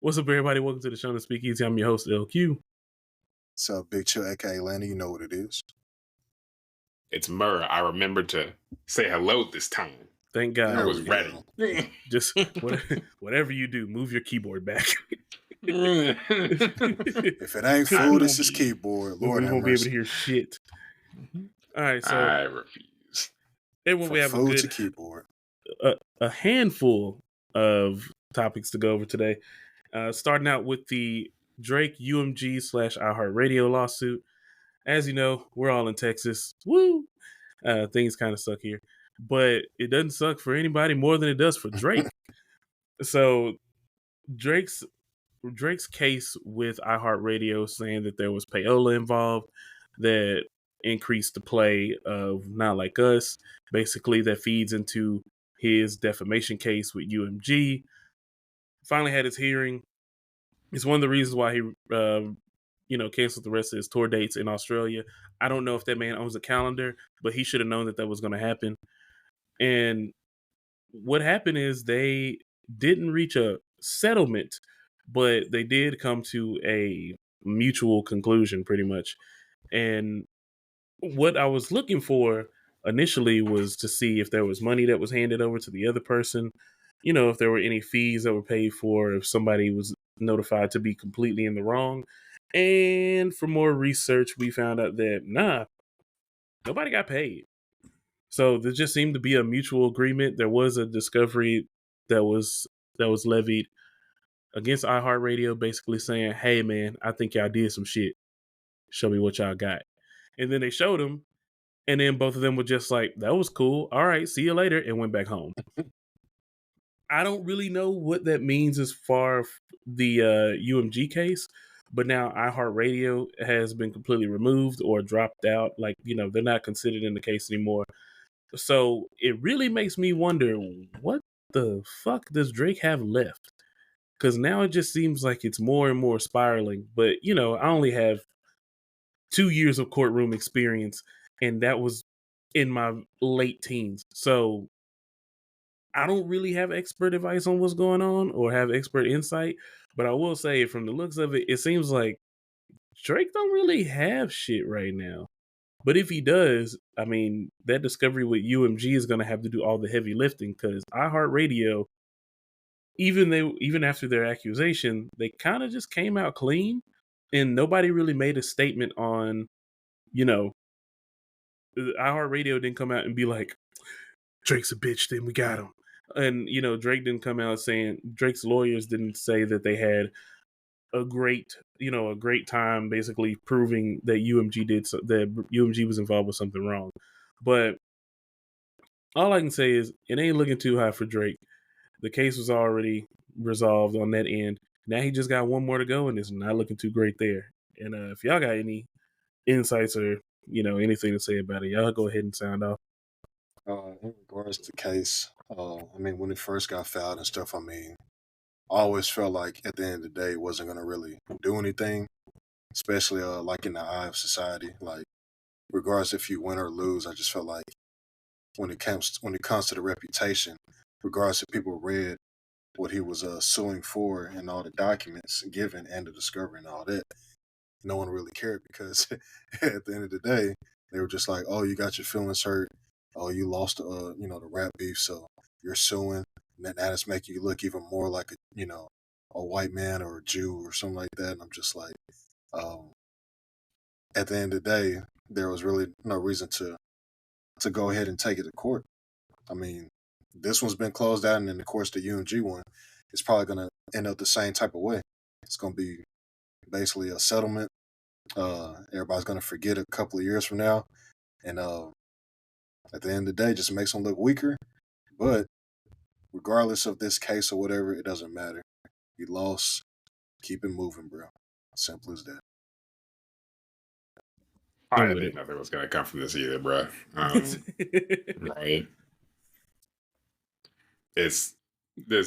What's up, everybody? Welcome to the show, The Speakeasy. I'm your host, LQ. So Big Chill, aka Landon, you know what it is. It's Murr. I remembered to say hello this time. Thank God. I was ready. Just whatever you do, move your keyboard back. If it ain't full, this is keyboard. Lord we have won't be able to mercy. hear shit. All right, so I refuse. everyone, we have food a to good keyboard. a handful of topics to go over today. Starting out with the Drake UMG / iHeartRadio lawsuit. As you know, we're all in Texas. Woo! Things kind of suck here, but it doesn't suck for anybody more than it does for Drake. So Drake's case with iHeartRadio saying that there was payola involved that increased the play of Not Like Us, basically that feeds into his defamation case with UMG. Finally had his hearing. It's one of the reasons why he canceled the rest of his tour dates in Australia. I don't know if that man owns a calendar, but he should have known that was going to happen. And what happened is they didn't reach a settlement, but they did come to a mutual conclusion pretty much. And what I was looking for initially was to see if there was money that was handed over to the other person, if there were any fees that were paid for, if somebody was notified to be completely in the wrong. And for more research, we found out that nobody got paid. So there just seemed to be a mutual agreement. There was a discovery that was levied against iHeartRadio, basically saying, "Hey, man, I think y'all did some shit. Show me what y'all got." And then they showed them, and then both of them were just like, "That was cool. All right, see you later," and went back home. I don't really know what that means as far as the UMG case, but now iHeartRadio has been completely removed or dropped out. Like, they're not considered in the case anymore. So it really makes me wonder, what the fuck does Drake have left? Because now it just seems like it's more and more spiraling. But, I only have 2 years of courtroom experience, and that was in my late teens. So I don't really have expert advice on what's going on or have expert insight. But I will say, from the looks of it, it seems like Drake don't really have shit right now. But if he does, I mean, that discovery with UMG is going to have to do all the heavy lifting, because iHeartRadio, even after their accusation, they kind of just came out clean, and nobody really made a statement on, iHeartRadio didn't come out and be like, Drake's a bitch, then we got him. And, Drake didn't come out saying, Drake's lawyers didn't say that they had a great time basically proving that UMG was involved with something wrong. But all I can say is it ain't looking too hot for Drake. The case was already resolved on that end. Now he just got one more to go, and it's not looking too great there. And if y'all got any insights or anything to say about it, y'all go ahead and sound off. In regards to the case, when it first got filed and stuff, I always felt like at the end of the day it wasn't going to really do anything, especially like in the eye of society. Like, regardless if you win or lose, I just felt like when it comes to the reputation, regardless if people read what he was suing for and all the documents given and the discovery and all that, no one really cared, because at the end of the day, they were just like, "Oh, you got your feelings hurt. Oh, you lost, the rap beef, so you're suing." And that is making you look even more like a white man or a Jew or something like that. And I'm just like, at the end of the day, there was really no reason to go ahead and take it to court. I mean, this one's been closed out, and then of course the UMG one is probably going to end up the same type of way. It's going to be basically a settlement. Everybody's going to forget a couple of years from now, and at the end of the day, just makes them look weaker. But regardless of this case or whatever, it doesn't matter. You lost. Keep it moving, bro. Simple as that. I didn't know there was going to come from this either, bro. Right. There's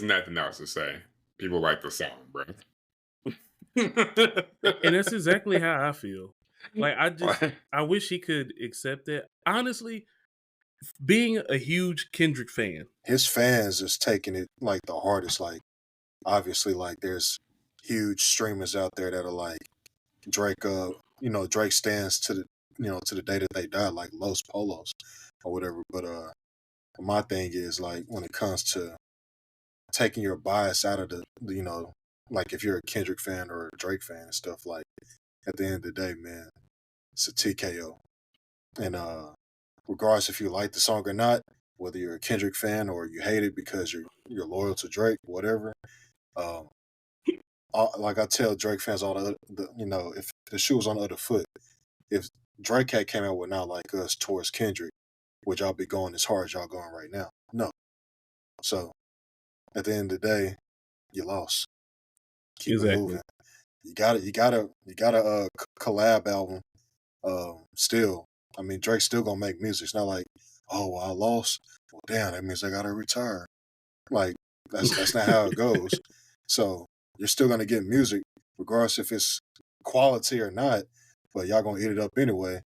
nothing else to say. People like the song, bro. And that's exactly how I feel. Like, I wish he could accept it. Honestly, being a huge Kendrick fan, his fans is taking it like the hardest. Like, obviously, like there's huge streamers out there that are like Drake. Drake stands to the day that they die, like Los Polos or whatever. But my thing is like when it comes to taking your bias out of like if you're a Kendrick fan or a Drake fan and stuff, like at the end of the day, man, it's a TKO. And regardless if you like the song or not, whether you're a Kendrick fan or you hate it because you're loyal to Drake, whatever. Um, like I tell Drake fans all if the shoe was on the other foot, if Drake had came out with Not Like Us towards Kendrick, would y'all be going as hard as y'all going right now? No. So at the end of the day, you lost. Keep it Exactly. moving. You got a collab album. Still, I mean, Drake's still gonna make music. It's not like, oh, well, I lost. Well, damn, that means I gotta retire. Like that's not how it goes. So you're still gonna get music, regardless if it's quality or not. But y'all gonna eat it up anyway.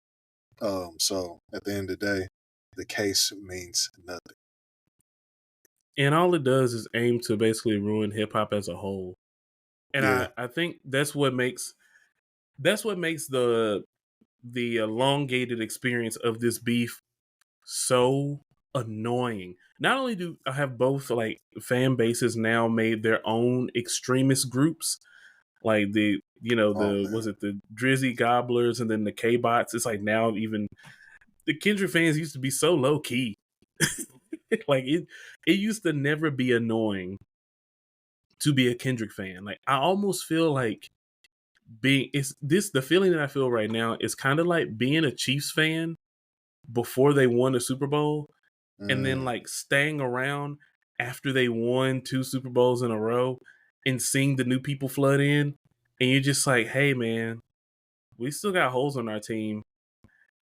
So at the end of the day, the case means nothing. And all it does is aim to basically ruin hip hop as a whole. And Yeah. I think that's what makes the elongated experience of this beef so annoying. Not only do I have both like fan bases now made their own extremist groups, like Oh was man. it the Drizzy Gobblers and then the K Bots? It's like now even the Kendrick fans used to be so low key. Like it used to never be annoying to be a Kendrick fan. Like I almost feel like the feeling that I feel right now is kind of like being a Chiefs fan before they won a Super Bowl and then Mm, like staying around after they won 2 Super Bowls in a row and seeing the new people flood in and you're just like, hey man, we still got holes on our team.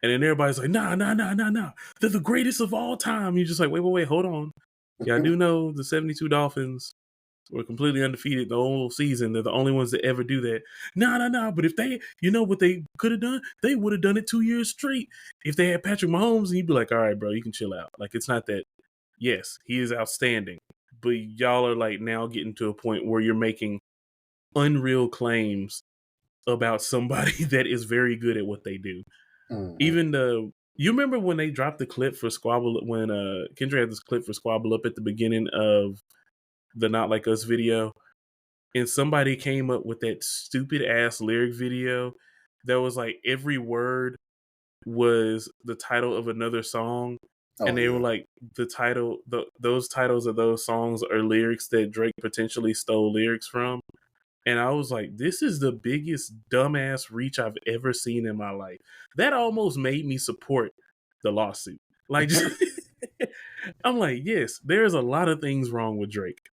And then everybody's like, nah, nah, nah, nah, nah. They're the greatest of all time. You're just like, wait, hold on. Yeah, I do know the 72 Dolphins were completely undefeated the whole season. They're the only ones that ever do that. Nah. But if they, you know what they could have done? They would have done it 2 years straight. If they had Patrick Mahomes, and you'd be like, all right, bro, you can chill out. Like, it's not that. Yes, he is outstanding. But y'all are like now getting to a point where you're making unreal claims about somebody that is very good at what they do. mm-hmm. Even you remember when they dropped the clip for Squabble when Kendra had this clip for Squabble Up at the beginning of the Not Like Us video, and somebody came up with that stupid ass lyric video that was like every word was the title of another song, and Oh they were yeah. like those titles of those songs are lyrics that Drake potentially stole lyrics from. And I was like, this is the biggest dumbass reach I've ever seen in my life. That almost made me support the lawsuit. Like, I'm like, yes, there's a lot of things wrong with Drake.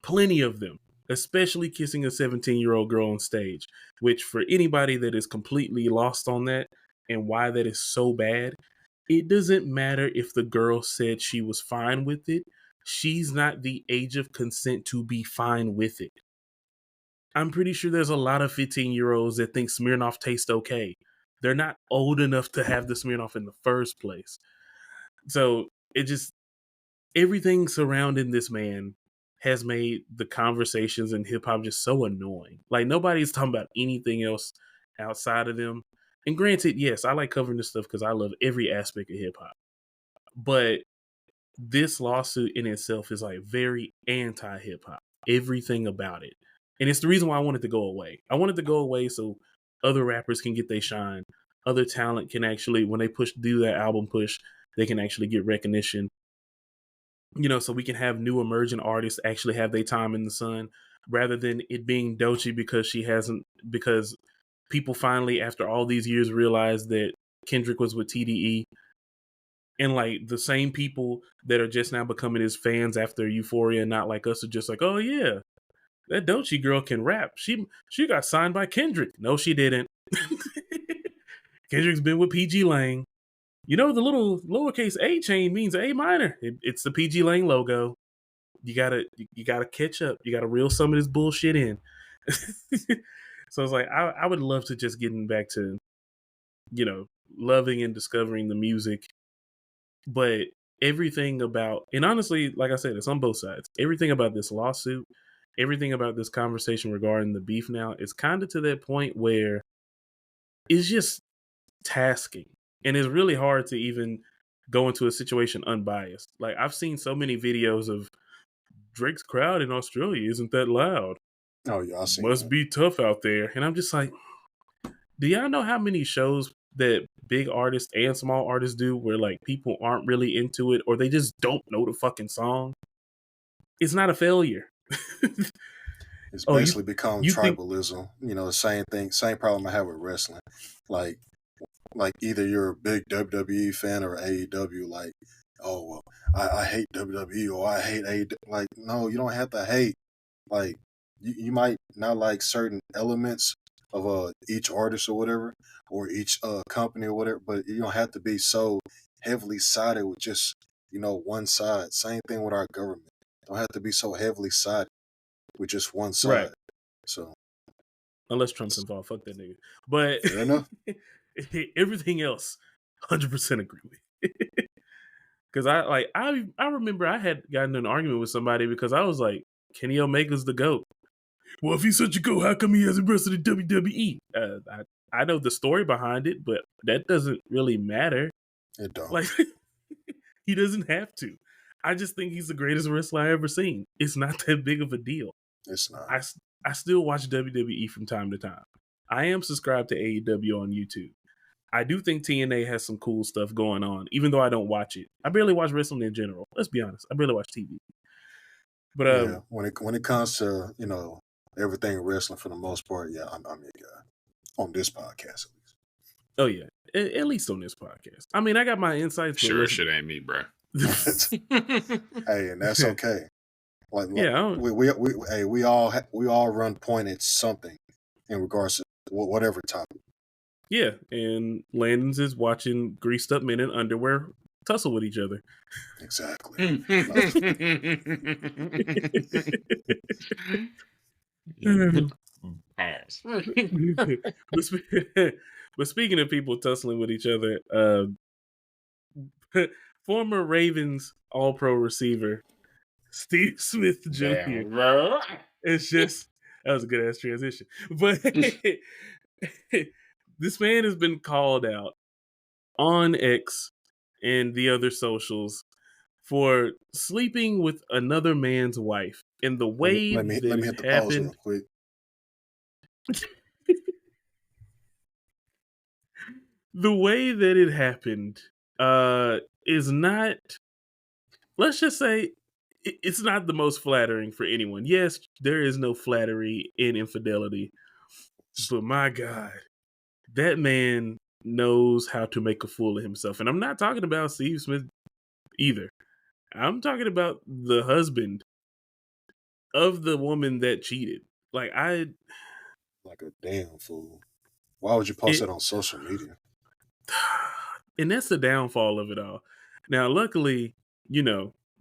Plenty of them, especially kissing a 17-year-old girl on stage, which for anybody that is completely lost on that and why that is so bad, it doesn't matter if the girl said she was fine with it. She's not the age of consent to be fine with it. I'm pretty sure there's a lot of 15-year-olds that think Smirnoff tastes okay. They're not old enough to have the Smirnoff in the first place. So it just everything surrounding this man has made the conversations in hip hop just so annoying. Like nobody's talking about anything else outside of them. And granted, yes, I like covering this stuff because I love every aspect of hip hop. But this lawsuit in itself is like very anti hip hop. Everything about it. And it's the reason why I wanted to go away. I wanted to go away so other rappers can get their shine. Other talent can actually, when they do that album push, they can actually get recognition. So we can have new emerging artists actually have their time in the sun rather than it being Doechii because people finally, after all these years, realized that Kendrick was with TDE. And like the same people that are just now becoming his fans after Euphoria and Not Like Us are just like, oh yeah, that Doechii girl can rap. She got signed by Kendrick. No, she didn't. Kendrick's been with PG Lang. The little lowercase a chain means A minor. It's the PG Lang logo. You gotta catch up. You gotta reel some of this bullshit in. So it's like I would love to just getting back to loving and discovering the music, but everything about, and honestly, like I said, it's on both sides. Everything about this lawsuit everything about this conversation regarding the beef now is kind of to that point where it's just tasking, and it's really hard to even go into a situation unbiased. Like, I've seen so many videos of Drake's crowd in Australia isn't that loud. Oh yeah, I seen Must that. be tough out there. And I'm just like, do y'all know how many shows that big artists and small artists do where like people aren't really into it or they just don't know the fucking song? It's not a failure. It's Oh, basically become you think tribalism. You know, the same thing, same problem I have with wrestling. Like, like either you're a big WWE fan or AEW. Like, oh well, I hate WWE or I hate AEW. Like, no, you don't have to hate. Like, you might not like certain elements of each artist or whatever, or each company or whatever, but you don't have to be so heavily sided with just one side. Same thing with our government. Don't have to be so heavily sided with just one right? side. So Unless Trump's involved, fuck that nigga. But fair enough. everything else, 100% agree with. Because I remember I had gotten in an argument with somebody because I was like, Kenny Omega's the GOAT. Well, if he's such a GOAT, how come he hasn't wrestled in WWE? I know the story behind it, but that doesn't really matter. It don't. Like, he doesn't have to. I just think he's the greatest wrestler I ever seen. It's not that big of a deal. It's not. I still watch WWE from time to time. I am subscribed to AEW on YouTube. I do think TNA has some cool stuff going on, even though I don't watch it. I barely watch wrestling in general. Let's be honest. I barely watch TV. But Yeah, when it comes to everything wrestling for the most part, yeah, I'm your guy on this podcast at least. oh yeah, at least on this podcast. I mean, I got my insights. But Sure, shit ain't me, bro. Hey, and that's okay. Like yeah, we all run point at something in regards to whatever topic. yeah. And Landon's is watching greased up men in underwear tussle with each other. Exactly. But speaking of people tussling with each other, former Ravens All-Pro receiver Steve Smith Jr. Damn, bro. It's just that was a good ass transition, but this man has been called out on X and the other socials for sleeping with another man's wife, and the way Let me that hit it the pause real happened. quick. The way that it happened is not, let's just say, it's not the most flattering for anyone. Yes, there is no flattery in infidelity, but my God, that man knows how to make a fool of himself. And I'm not talking about Steve Smith either. I'm talking about the husband of the woman that cheated. Like, Like a damn fool. Why would you post that on social media? and that's the downfall of it all. Now, luckily,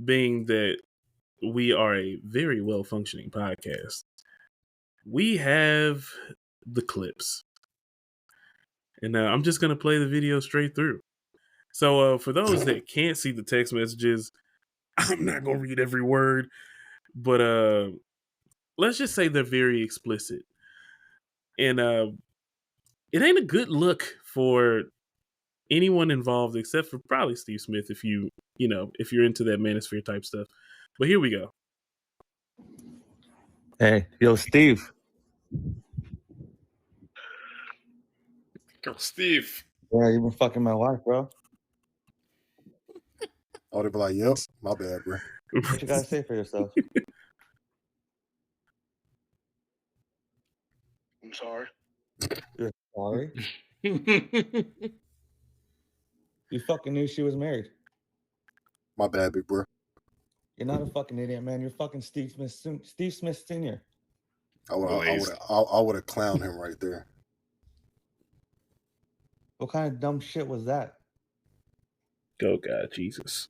being that we are a very well functioning podcast, we have the clips. And I'm just going to play the video straight through. So for those that can't see the text messages, I'm not going to read every word, but let's just say they're very explicit. And it ain't a good look for anyone involved except for probably Steve Smith if if you're into that manosphere type stuff. But here we go. Hey, yo, Steve. Go, Steve. Yeah, you've been fucking my wife, bro. Oh, they'd be like, "Yep, my bad, bro." What you gotta say for yourself? I'm sorry. You're sorry? You fucking knew she was married. My bad, big bro. You're not a fucking idiot, man. You're fucking Steve Smith Senior. I would have clowned him right there. What kind of dumb shit was that? Oh God, Jesus.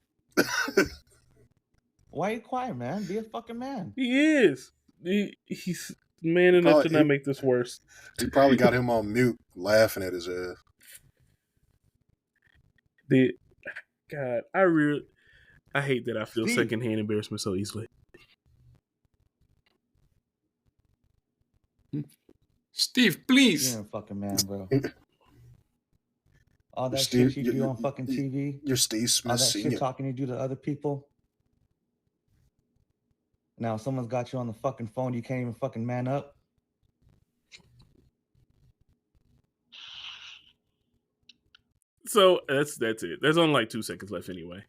Why are you quiet, man? Be a fucking man. He is. He's man enough to not make this worse. He probably got him on mute, laughing at his ass. God, I hate that I feel Steve. secondhand embarrassment so easily. Steve, please. You're a fucking man, bro. All that Steve, shit you do on fucking TV, you're Steve all Smith that shit Senior. talking you do to other people. Now someone's got you on the fucking phone, you can't even fucking man up. So that's it. There's only like 2 seconds left anyway.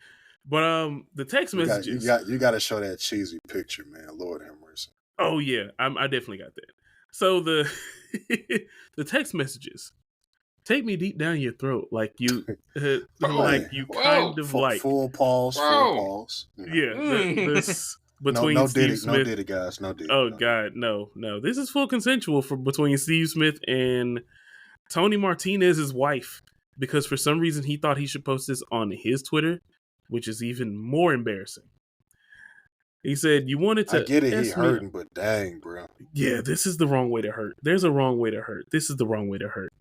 But the text messages. You got to show that cheesy picture, man. Lord have mercy. Oh yeah, I definitely got that. So the the text messages take me deep down your throat, like you, like you kind of like full pause, full pause. Yeah, this between no Steve Diddy, Smith. no Diddy, guys, no Diddy. Oh no God, no. This is full consensual for between Steve Smith and Tony Martinez's wife, because for some reason he thought he should post this on his Twitter, which is even more embarrassing. He said, "You wanted to." I get it, he hurting, but dang, bro. Yeah, this is the wrong way to hurt. There's a wrong way to hurt. This is the wrong way to hurt.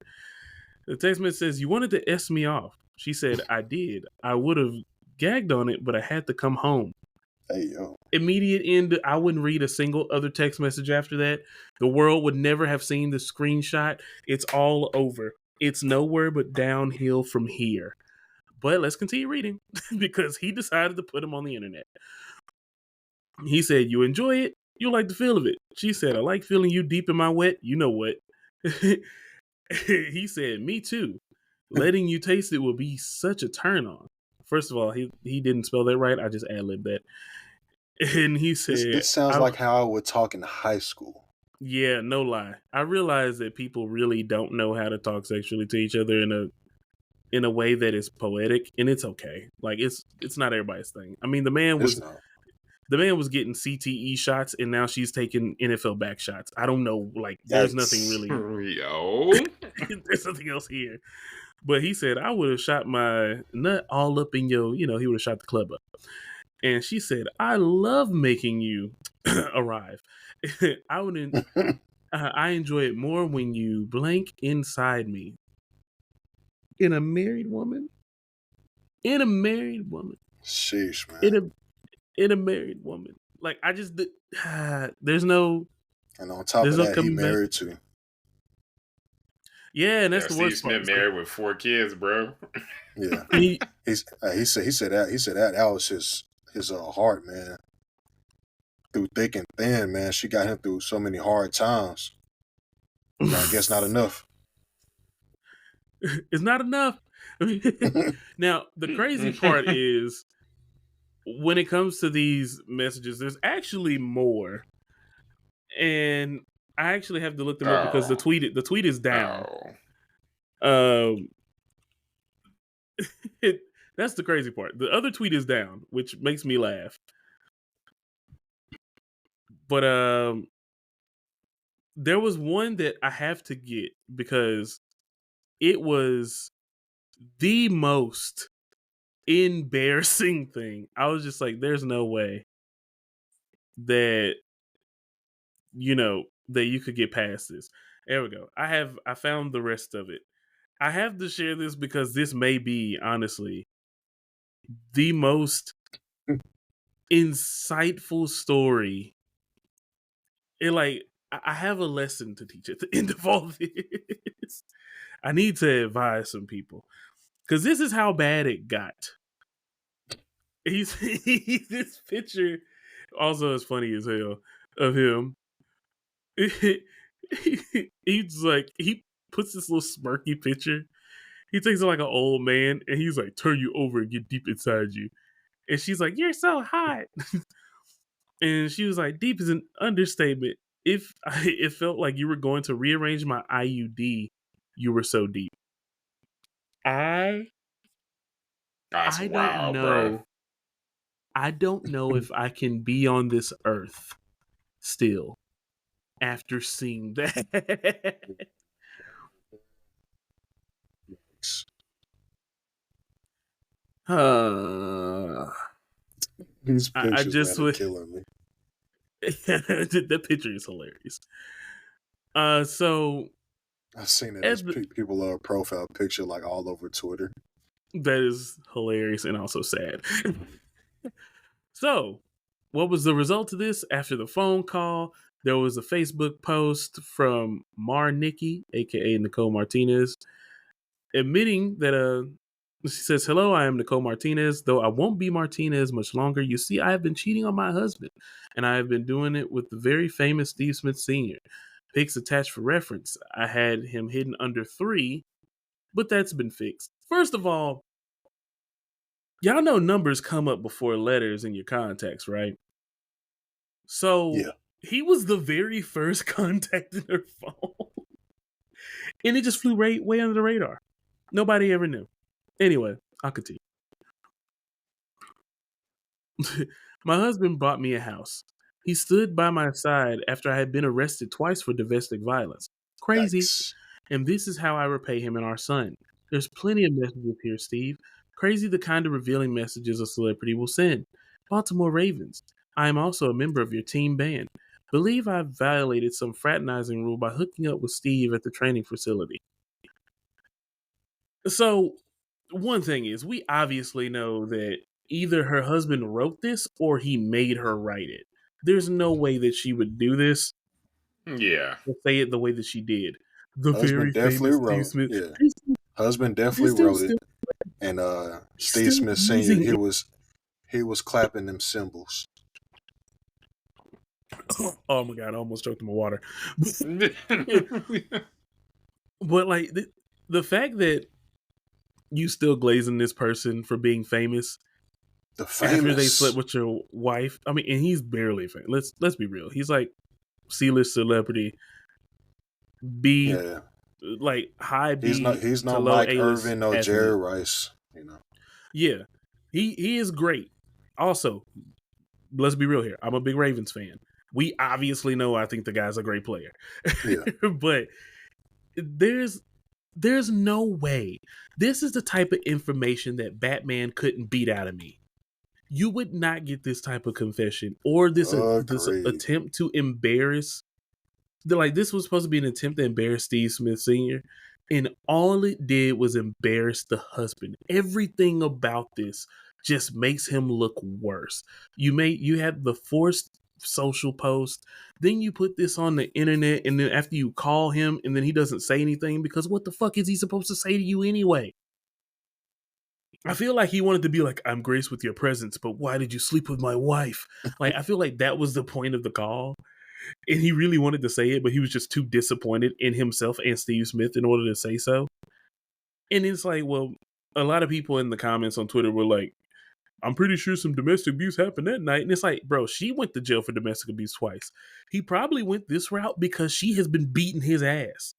The text message says, "You wanted to S me off." She said, "I did. I would have gagged on it, but I had to come home." Hey, yo. Immediate end. I wouldn't read a single other text message after that. The world would never have seen the screenshot. It's all over. It's nowhere but downhill from here. But let's continue reading because he decided to put him on the internet. He said, "You enjoy it. You like the feel of it." She said, "I like feeling you deep in my wet. You know what?" He said, "Me too. Letting you taste it will be such a turn on." First of all, he didn't spell that right. I just ad-libbed that. And he said, It sounds like how I would talk in high school. Yeah, no lie. I realize that people really don't know how to talk sexually to each other in a way that is poetic, and it's okay. Like it's not everybody's thing. I mean, the man was getting CTE shots, and now she's taking NFL back shots. I don't know. Like, there's nothing really. Yo. There's nothing else here. But he said, "I would have shot my nut all up in your," he would have shot the club up. And she said, "I love making you arrive. I enjoy it more when you blank inside me." In a married woman? Sheesh, man. In a married woman. Like, I just, there's no. And on top of that, he married too. Yeah, and that's the worst part. Steve Smith married with 4 kids, bro. Yeah, he said that was his heart, man. Through thick and thin, man. She got him through so many hard times. I guess not enough. It's not enough. Now, the crazy part is when it comes to these messages, there's actually more. And I actually have to look them up because the tweet is down. That's the crazy part. The other tweet is down, which makes me laugh. But there was one that I have to get because it was the most embarrassing thing. I was just like, there's no way that that you could get past this. There we go. I found the rest of it. I have to share this because this may be honestly the most insightful story. I have a lesson to teach at the end of all this. I need to advise some people because this is how bad it got. This picture also is funny as hell of him. He's like, he puts this little smirky picture. He takes it like an old man and he's like, "Turn you over and get deep inside you." And she's like, "You're so hot." And she was like, "Deep is an understatement. If it felt like you were going to rearrange my IUD, you were so deep." I don't know. Bro. I don't know if I can be on this earth still after seeing that. These pictures are killing me. That picture is hilarious. So I've seen it as people profile picture like all over Twitter. That is hilarious and also sad. So, what was the result of this? After the phone call, There was a Facebook post from Mar Nikki, aka Nicole Martinez, admitting that she says, "Hello, I am Nicole Martinez, though I won't be Martinez much longer. You see, I have been cheating on my husband, and I have been doing it with the very famous Steve Smith Sr. Pics attached for reference. I had him hidden under 3, but that's been fixed. First of all, y'all know numbers come up before letters in your contacts, right? So Yeah. he was the very first contact in her phone. And it just flew way under the radar. Nobody ever knew. Anyway, I'll continue. My husband bought me a house. He stood by my side after I had been arrested twice for domestic violence. Crazy. Yikes. And this is how I repay him and our son. There's plenty of messages here, Steve. Crazy the kind of revealing messages a celebrity will send. Baltimore Ravens. I am also a member of your team band. Believe I've violated some fraternizing rule by hooking up with Steve at the training facility. So, one thing is, we obviously know that either her husband wrote this or he made her write it. There's no way that she would do this Yeah. or say it the way that she did. The Husband very definitely famous Steve wrote. Smith. Yeah. Husband definitely This dude wrote it. still- And still Steve Smith Sr. using he was clapping them cymbals. Oh my god, I almost choked in my water. But like the fact that you still glazing this person for being famous The after they slept famous. with your wife. I mean, and he's barely famous. Let's be real. He's like C-list celebrity, B Yeah. like high B He's to no low Mike A-list Irvin, no athlete. Jerry Rice, you know. Yeah, he is great. Also, let's be real here. I'm a big Ravens fan. We obviously know I think the guy's a great player. Yeah. But there's no way. This is the type of information that Batman couldn't beat out of me. You would not get this type of confession or this Agreed. attempt to embarrass. Like, this was supposed to be an attempt to embarrass Steve Smith Sr. And all it did was embarrass the husband. Everything about this just makes him look worse. You had the forced social post, then you put this on the internet, and then after you call him and then he doesn't say anything, because what the fuck is he supposed to say to you anyway? I feel like he wanted to be like, I'm graced with your presence, but why did you sleep with my wife? Like, I feel like that was the point of the call. And he really wanted to say it, but he was just too disappointed in himself and Steve Smith in order to say so. And it's like, well, a lot of people in the comments on Twitter were like, I'm pretty sure some domestic abuse happened that night. And it's like, bro, she went to jail for domestic abuse twice. He probably went this route because she has been beating his ass.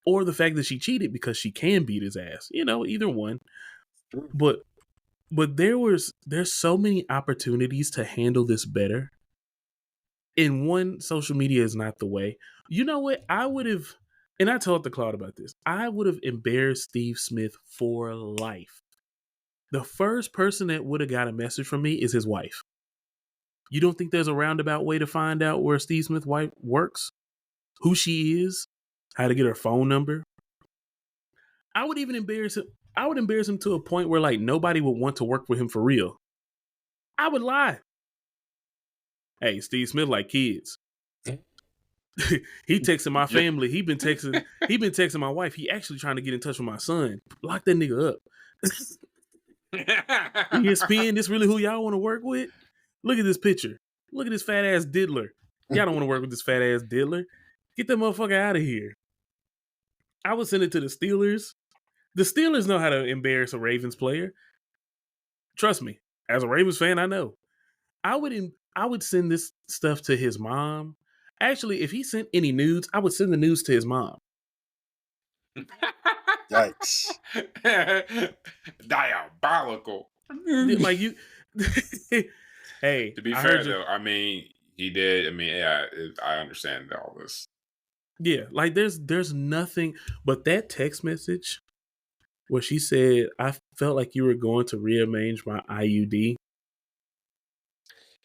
Or the fact that she cheated because she can beat his ass. You know, either one. But there's so many opportunities to handle this better. And one, social media is not the way. You know what? I would have, and I told the Claude about this, I would have embarrassed Steve Smith for life. The first person that would have got a message from me is his wife. You don't think there's a roundabout way to find out where Steve Smith's wife works? Who she is? How to get her phone number? I would even embarrass him. I would embarrass him to a point where like nobody would want to work with him for real. I would lie. Hey, Steve Smith like kids. He texting my family. He been texting my wife. He actually trying to get in touch with my son. Lock that nigga up. ESPN, this really who y'all want to work with? Look at this picture. Look at this fat ass diddler. Y'all don't want to work with this fat ass diddler. Get that motherfucker out of here. I would send it to the Steelers. The Steelers know how to embarrass a Ravens player. Trust me, as a Ravens fan, I know. I would send this stuff to his mom. Actually, if he sent any nudes, I would send the nudes to his mom. Yikes. Diabolical. Like you, hey. To be fair, though, I mean, he did. I mean, yeah, I understand all this. Yeah, like there's nothing but that text message where she said, "I felt like you were going to rearrange my IUD."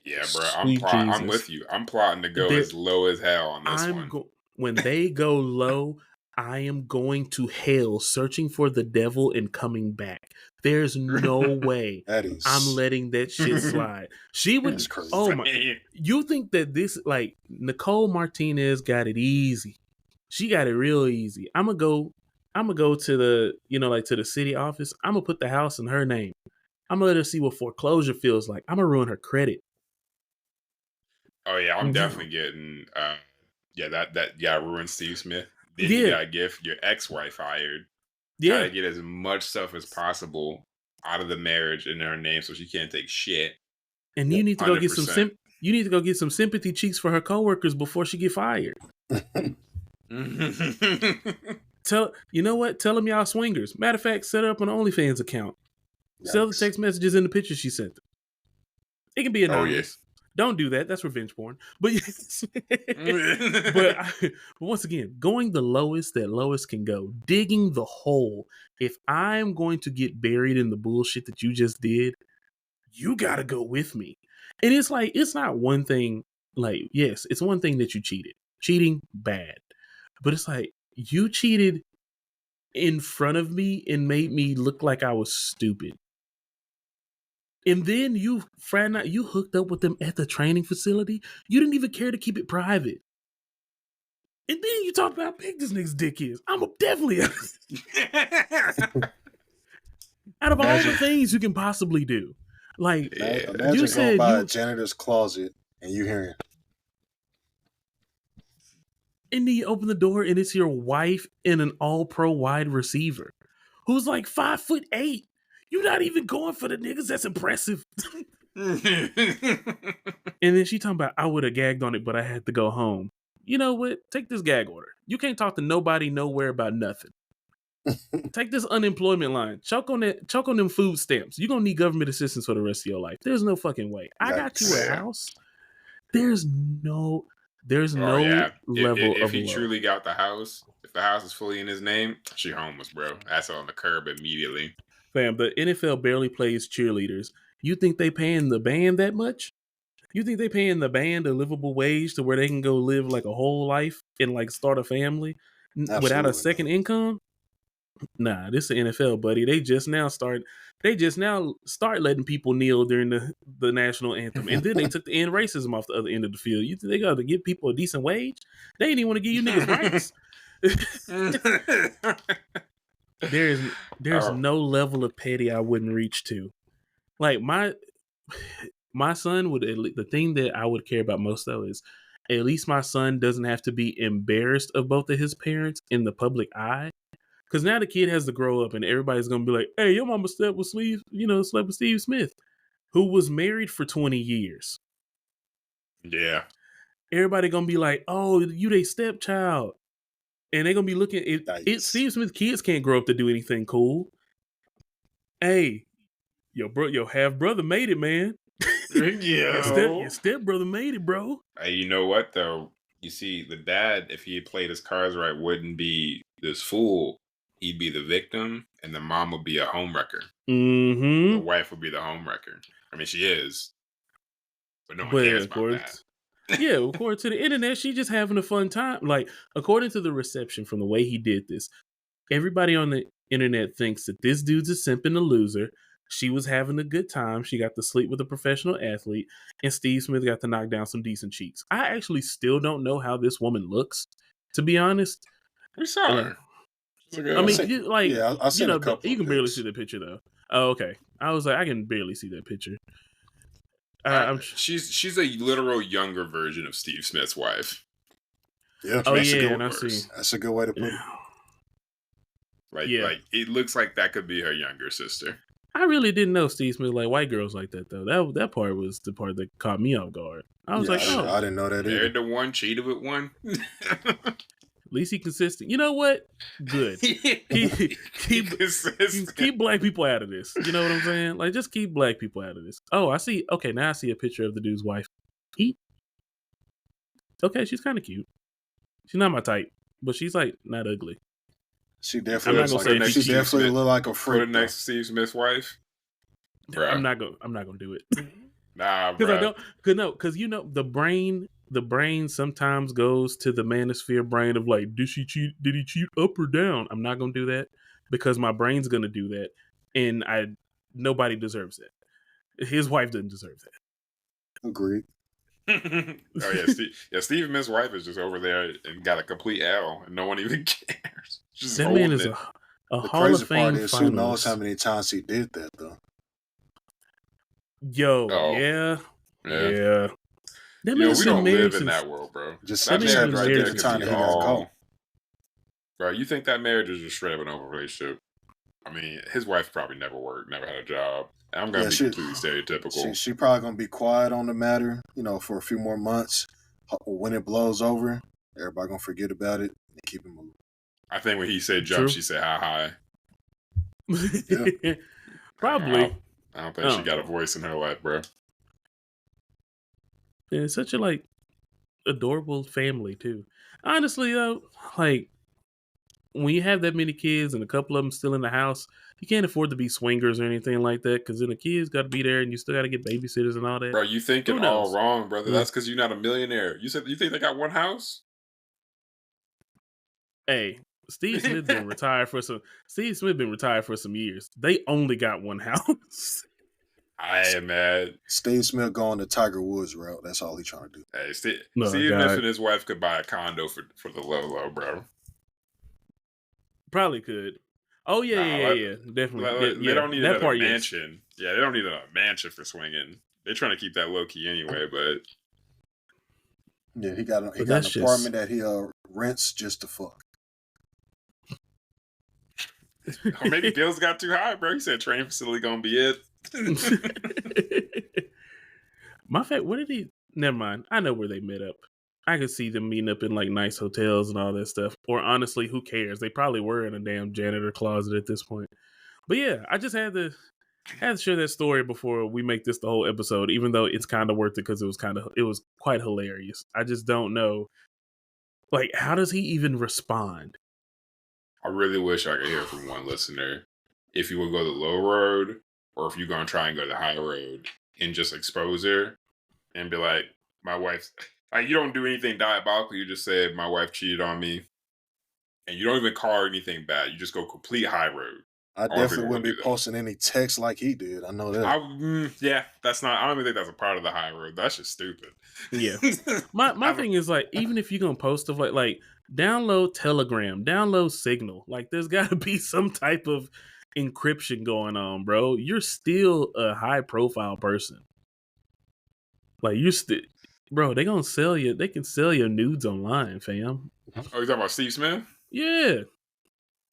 Yeah, bro, I'm with you. I'm plotting to go as low as hell on this one. When they go low, I am going to hell searching for the devil and coming back. There's no way That I'm is letting that shit slide. She would. that's crazy. Oh my! You think that this like Nicole Martinez got it easy? She got it real easy. I'm gonna go to the to the city office. I'm gonna put the house in her name. I'm gonna let her see what foreclosure feels like. I'm gonna ruin her credit. Oh yeah, I'm definitely getting that ruined Steve Smith. Then you Yeah, gotta give your ex-wife fired. Try yeah. to get as much stuff as possible out of the marriage in her name so she can't take shit. And you need to go get 100%. you need to go get some sympathy cheeks for her coworkers before she get fired. Tell them y'all swingers. Matter of fact, set her up an OnlyFans account. Sell the Yikes. text messages and the pictures she sent them. It can be anonymous. Oh, Don't do that. That's revenge porn. But yeah. but once again, going the lowest that Lois can go, digging the hole. If I'm going to get buried in the bullshit that you just did, you gotta go with me. And it's like, it's not one thing, like, yes, it's one thing that you cheated. Cheating, bad. But it's like, you cheated in front of me and made me look like I was stupid. And then you hooked up with them at the training facility. You didn't even care to keep it private. And then you talked about how big this nigga's dick is. I'm definitely out of all the things you can possibly do. Like, Imagine you going said by a janitor's closet and you hearing, and then you open the door and it's your wife and an all-pro wide receiver who's like 5'8". You're not even going for the niggas. That's impressive. And then she talking about, I would have gagged on it, but I had to go home. You know what? Take this gag order. You can't talk to nobody nowhere about nothing. Take this unemployment line. Choke on them food stamps. You're gonna need government assistance for the rest of your life. There's no fucking way. I got you a house. There's no Yeah. level If of he love. truly got the house, if the house is fully in his name, she homeless, bro. That's on the curb immediately. Fam, the NFL barely plays cheerleaders. You think they paying the band that much? You think they paying the band a livable wage to where they can go live like a whole life and like start a family without a Absolutely second not. income? Nah, this is the NFL, buddy. They just now start letting people kneel during the national anthem. And then they took the end racism off the other end of the field. You think they got to give people a decent wage? They didn't even want to give you niggas rights. There's no level of petty I wouldn't reach to. Like my son would, the thing that I would care about most though is at least my son doesn't have to be embarrassed of both of his parents in the public eye. Because now the kid has to grow up and everybody's going to be like, hey, your mama slept with Steve Smith, who was married for 20 years. Yeah. Everybody going to be like, oh, you they stepchild. And they're going to be looking at Steve Smith kids can't grow up to do anything cool. Hey, your half brother made it, man. Your step brother made it, bro. Hey, you know what though? You see, the dad, if he had played his cards right, wouldn't be this fool. He'd be the victim, and the mom would be a homewrecker. Mm-hmm. The wife would be the homewrecker. I mean, she is, but no one cares about that. Yeah, according to the internet, she's just having a fun time. Like, according to the reception from the way he did this, everybody on the internet thinks that this dude's a simp and a loser. She was having a good time. She got to sleep with a professional athlete, and Steve Smith got to knock down some decent cheeks. I actually still don't know how this woman looks, to be honest. We saw her. I mean, I seen a couple. You can barely see the picture though. Oh, okay. I was like, I can barely see that picture. She's a literal younger version of Steve Smith's wife. Yeah. Oh yeah, and I see. That's a good way to put it. Like it looks like that could be her younger sister. I really didn't know Steve Smith like white girls like that though. That part was the part that caught me off guard. I was like, oh, I didn't know that either. Married to one, cheated with one. At least he consistent. You know what? Good. keep black people out of this. You know what I'm saying? Like, just keep black people out of this. Oh, I see. Okay, now I see a picture of the dude's wife. Okay, she's kind of cute. She's not my type, but she's like not ugly. She definitely look like a freak. Put it next to Steve Smith's wife. Bruh. I'm not gonna do it. Nah, bro. Because the brain the brain sometimes goes to the manosphere brain of like, did he cheat up or down? I'm not gonna do that because my brain's gonna do that, and nobody deserves that. His wife doesn't deserve that. Agreed. Oh yeah, Steve Smith's wife is just over there and got a complete L, and no one even cares. Just That man holding is it. a The Hall crazy of part Fame is, who knows finalist. how many times he did that though. Yo, Oh. yeah. Yeah. That You know, man's we been don't married live in since. that world, bro. Just That man marriage been right married there since could time be that he got all. caught. Bro, you think that marriage is just straight up an over relationship? I mean, his wife probably never worked, never had a job. And I'm gonna Yeah, be completely stereotypical. she probably gonna be quiet on the matter, for a few more months. When it blows over, everybody gonna forget about it and keep it moving. I think when he said jump, True. she said hi. Probably. I don't think she got a voice in her life, bro. Yeah, it's such a adorable family too. Honestly though, when you have that many kids and a couple of them still in the house, you can't afford to be swingers or anything like that because then the kids got to be there and you still got to get babysitters and all that. Bro, you thinking Who knows? all wrong, brother. Mm. That's because you're not a millionaire. You think they got one house? Hey, Steve Smith been retired for some. Steve Smith been retired for some years. They only got one house. I am mad. Steve Smith going the Tiger Woods route. That's all he trying to do. Hey, Steve No, Smith God. and his wife could buy a condo for the low, bro. Probably could. Oh yeah, definitely. They don't need that another part, mansion. Yes. Yeah, they don't need a mansion for swinging. They're trying to keep that low key anyway, but Yeah, he got an that's apartment that he rents just to fuck. or maybe bills got too high, bro. He said training facility gonna be it. My favorite. What did he? Never mind. I know where they met up. I could see them meeting up in nice hotels and all that stuff. Or honestly, who cares? They probably were in a damn janitor closet at this point. But yeah, I just had to share that story before we make this the whole episode. Even though it's kind of worth it because it was quite hilarious. I just don't know. How does he even respond? I really wish I could hear from one listener. If you would go the low road, or if you're gonna try and go the high road and just expose her and be like, my wife, you don't do anything diabolical. You just said my wife cheated on me, and you don't even call her anything bad. You just go complete high road. I definitely wouldn't be posting any text like he did. I know that. Yeah, that's not. I don't even think that's a part of the high road. That's just stupid. Yeah, my thing is even if you're gonna post stuff like download Telegram, download Signal, there's got to be some type of encryption going on, bro. You're still a high profile person. You're still, bro. They gonna sell you. They can sell your nudes online, fam. Oh, you talking about Steve Smith? Yeah,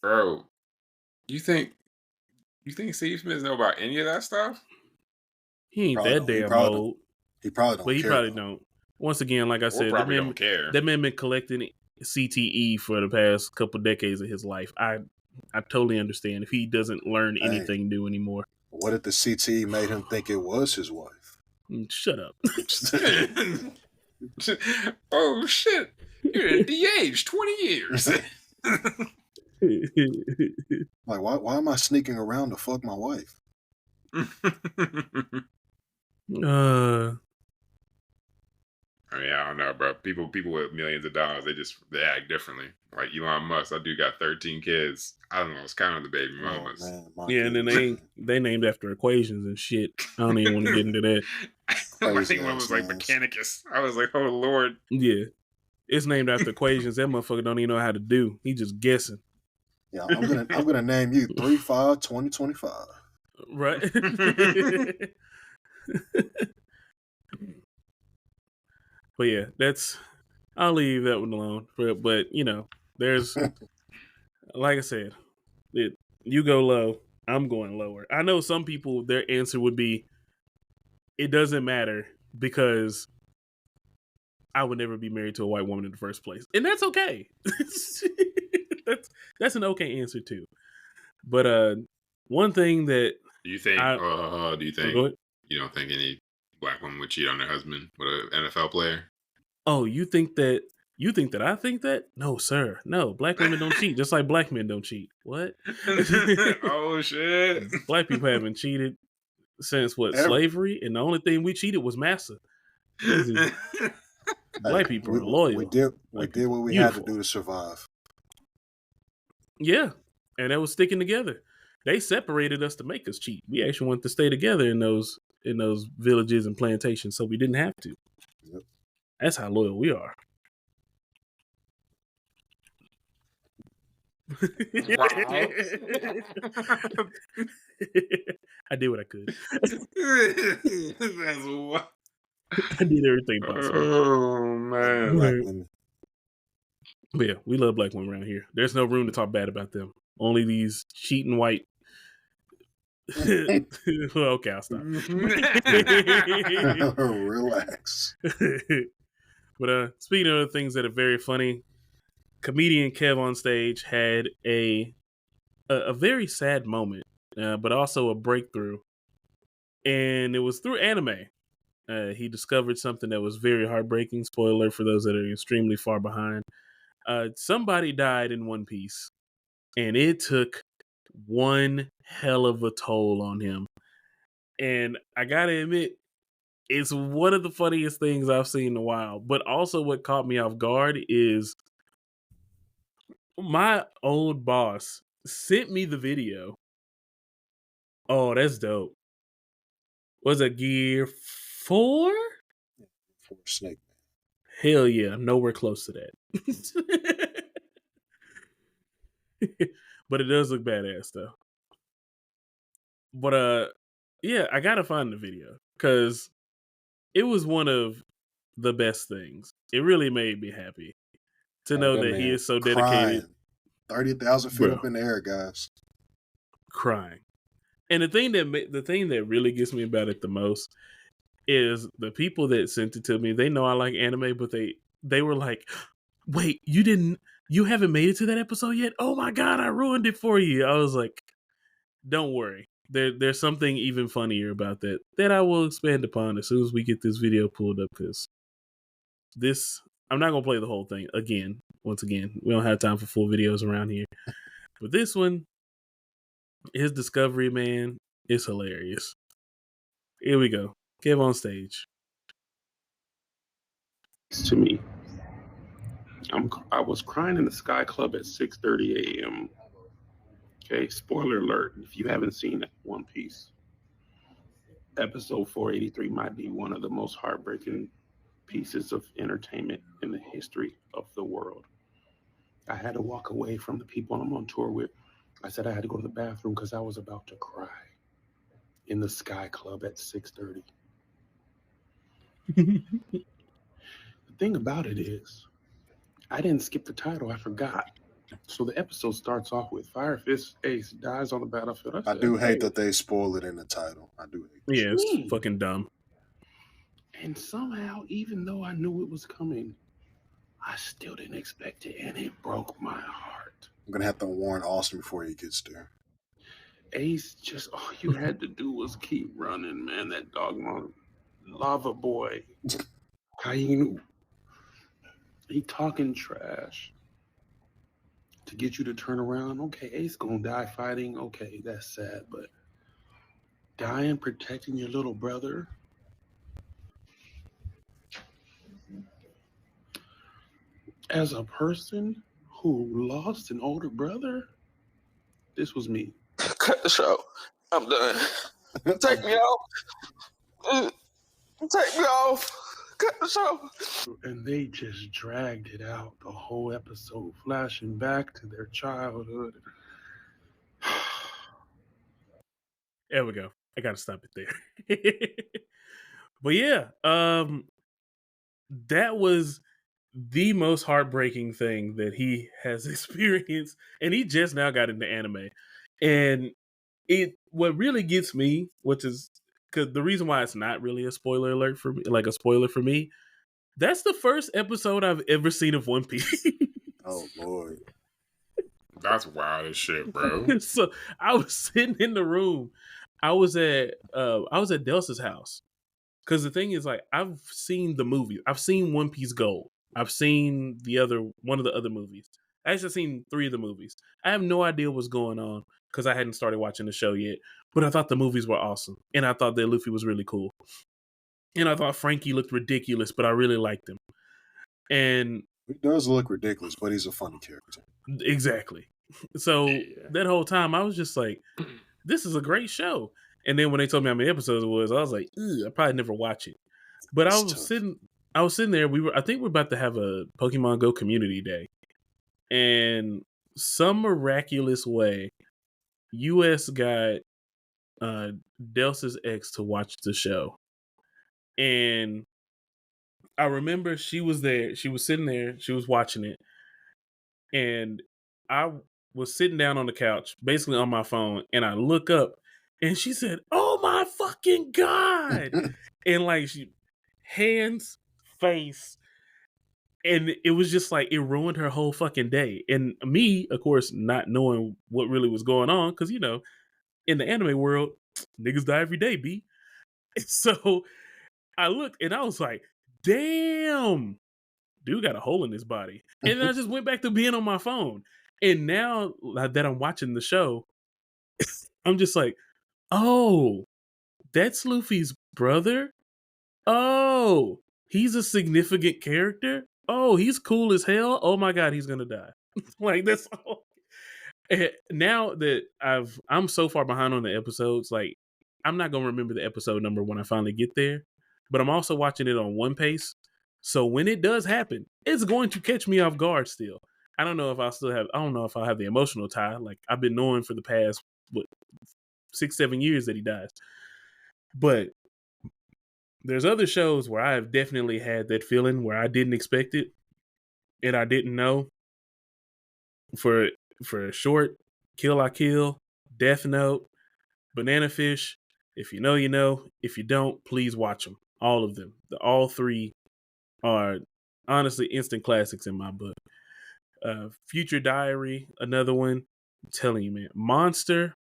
bro. You think Steve Smith know about any of that stuff? He ain't that damn old. He probably don't. But he probably don't. Once again, like I said, probably don't care. That man been collecting CTE for the past couple decades of his life. I totally understand if he doesn't learn anything new anymore. What if the CTE made him think it was his wife? Shut up. Oh shit! You're de-aged 20 years. Why am I sneaking around to fuck my wife? I don't know, bro. People with millions of dollars, they act differently. Like Elon Musk, that dude got 13 kids. I don't know, it's kind of the baby mamas. And then they named after equations and shit. I don't even want to get into that. I think one was like Mechanicus. I was like, oh Lord. Yeah. It's named after equations that motherfucker don't even know how to do. He just guessing. Yeah, I'm gonna name you 3-5-2025. Right. But yeah, I'll leave that one alone. But there's like I said, you go low, I'm going lower. I know some people, their answer would be, it doesn't matter because I would never be married to a white woman in the first place. And that's okay. That's an okay answer too. But one thing that do you think you don't think any black woman would cheat on her husband with an NFL player? Oh, you think that I think that? No, sir. No, black women don't cheat, just like black men don't cheat. What? Oh shit. Black people haven't cheated since slavery, and the only thing we cheated was massa. Black people we, are loyal. we did Black what people we had to beautiful. do to survive. Yeah, and that was sticking together. They separated us to make us cheat. We actually wanted to stay together in those villages and plantations, so we didn't have to. Yep. That's how loyal we are. Wow. I did what I could. That's what. I did everything possible. Oh man. Black women. But yeah, we love black women around here. There's no room to talk bad about them. Only these cheating white. Well, okay, I'll stop. Relax. But speaking of things that are very funny, comedian Kev on stage had a very sad moment, but also a breakthrough, and it was through anime. He discovered something that was very heartbreaking. Spoiler for those that are extremely far behind. Somebody died in One Piece, and it took one hell of a toll on him. And I gotta admit, it's one of the funniest things I've seen in a while. But also, what caught me off guard is my old boss sent me the video. Oh, that's dope. Was it Gear 4? For Snake. Hell yeah, nowhere close to that. But it does look badass though. But yeah, I gotta find the video because it was one of the best things. It really made me happy to know that he is so dedicated. 30,000 feet Bro. up in the air, guys. Crying. And the thing that really gets me about it the most is the people that sent it to me. They know I like anime, but they were like, "Wait, you haven't made it to that episode yet? Oh my god, I ruined it for you." I was like, "Don't worry. There's something even funnier about that I will expand upon as soon as we get this video pulled up, because I'm not gonna play the whole thing again. Once again, we don't have time for full videos around here. But this one, his discovery, man, is hilarious. Here we go. Kev on stage. To me, I was crying in the Sky Club at 6:30 a.m. Okay, spoiler alert, if you haven't seen One Piece, episode 483 might be one of the most heartbreaking pieces of entertainment in the history of the world. I had to walk away from the people I'm on tour with. I said I had to go to the bathroom because I was about to cry in the Sky Club at 6:30. The thing about it is, I didn't skip the title, I forgot. So the episode starts off with Fire Fist Ace dies on the battlefield. I do hate that they spoil it in the title. I do hate that. Yeah, it's fucking dumb. And somehow, even though I knew it was coming, I still didn't expect it, and it broke my heart. I'm gonna have to warn Austin before he gets there. Ace, just all you had to do was keep running, man. That dogma lava boy, Kainu, he talking trash to get you to turn around. Okay, Ace gonna die fighting. Okay, that's sad, but dying protecting your little brother. As a person who lost an older brother, this was me. Cut the show. I'm done. Take me off. Take me off. Cut the show. And they just dragged it out the whole episode, flashing back to their childhood. There we go. I gotta stop it there. But yeah, that was the most heartbreaking thing that he has experienced, and he just now got into anime. And what really gets me, which is because the reason why it's not really a spoiler alert for me, like a spoiler for me, that's the first episode I've ever seen of One Piece. Oh Lord. That's wild as shit, bro. So I was sitting in the room. I was at Delsa's house. Because the thing is, like, I've seen the movie. I've seen One Piece Gold. I've seen one of the other movies. I actually seen 3 of the movies. I have no idea what's going on because I hadn't started watching the show yet. But I thought the movies were awesome. And I thought that Luffy was really cool. And I thought Frankie looked ridiculous, but I really liked him. And He does look ridiculous, but he's a funny character. exactly. So Yeah. that whole time I was just like, this is a great show. And then when they told me how many episodes it was, I was like, I probably never watch it. But It's tough. I was sitting there. I think we're about to have a Pokemon Go community day, and some miraculous way, US got Delsa's ex to watch the show, and I remember she was there. She was sitting there. She was watching it, and I was sitting down on the couch, basically on my phone, and I look up, and she said, "Oh my fucking god!" And like she hands, face, and it was just like it ruined her whole fucking day. And me, of course, not knowing what really was going on, because you know, in the anime world, niggas die every day, b. So I looked and I was like, damn, dude got a hole in his body. And then I just went back to being on my phone. And now that I'm watching the show, I'm just like, oh, that's Luffy's brother? Oh, he's a significant character? Oh, he's cool as hell. Oh my god, he's gonna die. Like that's all. And now that I'm so far behind on the episodes, like I'm not gonna remember the episode number when I finally get there. But I'm also watching it on one pace. So when it does happen, it's going to catch me off guard still. I don't know if I'll have the emotional tie. Like I've been knowing for the past 6-7 years that he dies. But there's other shows where I have definitely had that feeling where I didn't expect it and I didn't know. For a short, Kill I Kill, Death Note, Banana Fish. If you know, you know. If you don't, please watch them. All of them. All three are honestly instant classics in my book. Future Diary, another one. I'm telling you, man. Monster.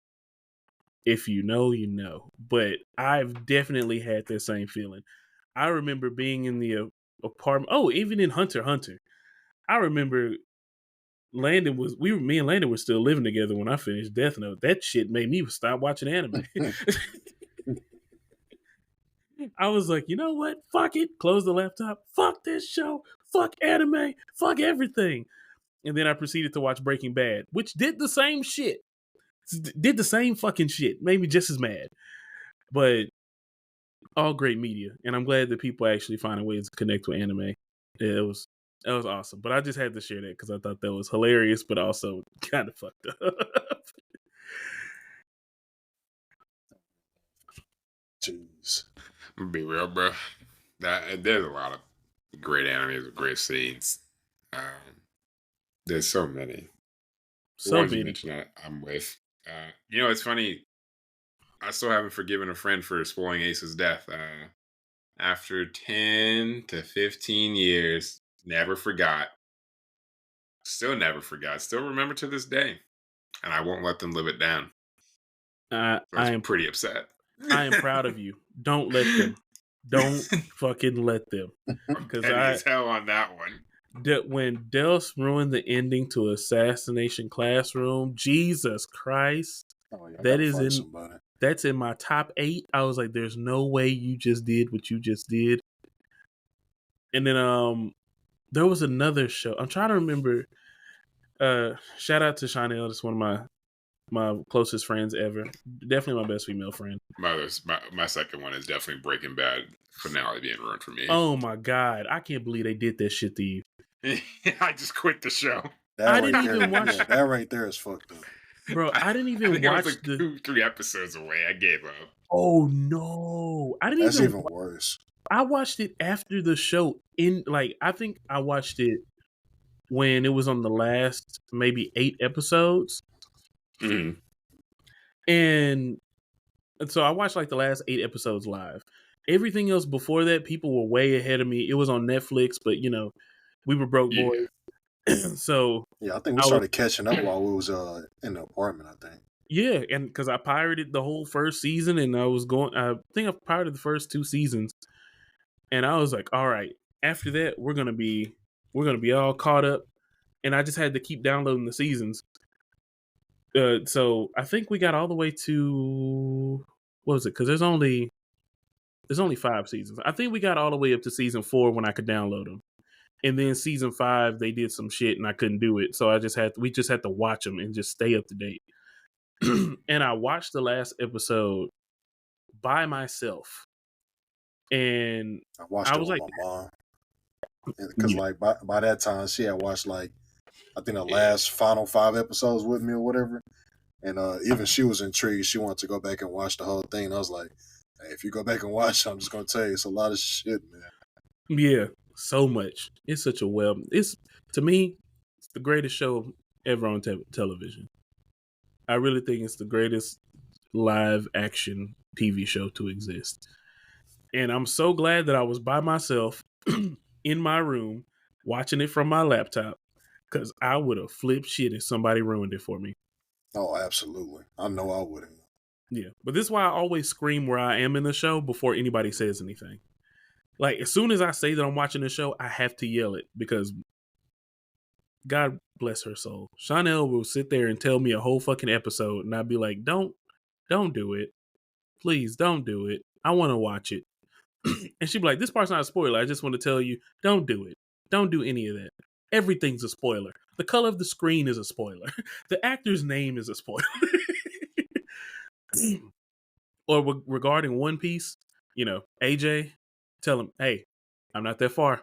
If you know, you know. But I've definitely had that same feeling. I remember being in the apartment. Oh, even in Hunter x Hunter. I remember me and Landon were still living together when I finished Death Note. That shit made me stop watching anime. I was like, you know what? Fuck it. Close the laptop. Fuck this show. Fuck anime. Fuck everything. And then I proceeded to watch Breaking Bad, which did the same shit. Did the same fucking shit. Made me just as mad. But all great media. And I'm glad that people actually find ways to connect with anime. That was awesome. But I just had to share that because I thought that was hilarious, but also kind of fucked up. Jeez. I'm gonna be real, bro. There's a lot of great animes with great scenes. There's so many. The So ones you many. mentioned, I'm with. You know, it's funny. I still haven't forgiven a friend for spoiling Ace's death. After 10 to 15 years, never forgot. Still never forgot. Still remember to this day. And I won't let them live it down. I I was am pretty upset. I am proud of you. Don't let them. Don't fucking let them. Because Petty as hell on that one. when Dels ruined the ending to Assassination Classroom, Jesus Christ, Oh, yeah, that is in somebody. that's in my top 8. I was like, there's no way you just did what you just did. And then there was another show. I'm trying to remember. Shout out to Chanel. That's one of my closest friends ever. Definitely my best female friend. My second one is definitely Breaking Bad finale being ruined for me. Oh my god, I can't believe they did that shit to you. I just quit the show. I didn't even watch. Yeah, that right there is fucked up, bro. I didn't even I watch was like 2-3 episodes away. I gave up. Oh no, I didn't That's even. even worse. I watched it after the show. I think I watched it when it was on the last maybe 8 episodes. Mm-hmm. And so I watched like the last 8 episodes live. Everything else before that, people were way ahead of me. It was on Netflix, but you know, we were broke boys. So yeah, I think we started catching up while we was in the apartment. I think. Yeah, and because I pirated the whole first season, and I think I pirated the first 2 seasons, and I was like, all right, after that we're gonna be all caught up, and I just had to keep downloading the seasons. So I think we got all the way to what was it? Because there's only 5 seasons. I think we got all the way up to season 4 when I could download them, And then season 5, they did some shit and I couldn't do it. So we just had to watch them and just stay up to date. And I watched the last episode by myself. And I watched I it was with like, my mom. Because yeah, like by that time she had watched like I think the last final 5 episodes with me or whatever. And even she was intrigued. She wanted to go back and watch the whole thing. And I was like, hey, if you go back and watch it, I'm just gonna tell you it's a lot of shit, man. yeah, so much. It's such a it's, to me, it's the greatest show ever on television. I really think it's the greatest live action TV show to exist. And I'm so glad that I was by myself in my room watching it from my laptop, because I would have flipped shit if somebody ruined it for me. Oh, absolutely. I know I wouldn't. Yeah. But this is why I always scream where I am in the show before anybody says anything. Like, as soon as I say that I'm watching the show, I have to yell it, because God bless her soul, Chanel will sit there and tell me a whole fucking episode, and I'd be like, don't do it. Please don't do it. I want to watch it. And she'd be like, this part's not a spoiler. I just want to tell you, don't do it. Don't do any of that. Everything's a spoiler. The color of the screen is a spoiler. The actor's name is a spoiler. Or regarding One Piece, AJ, tell him, hey, I'm not that far.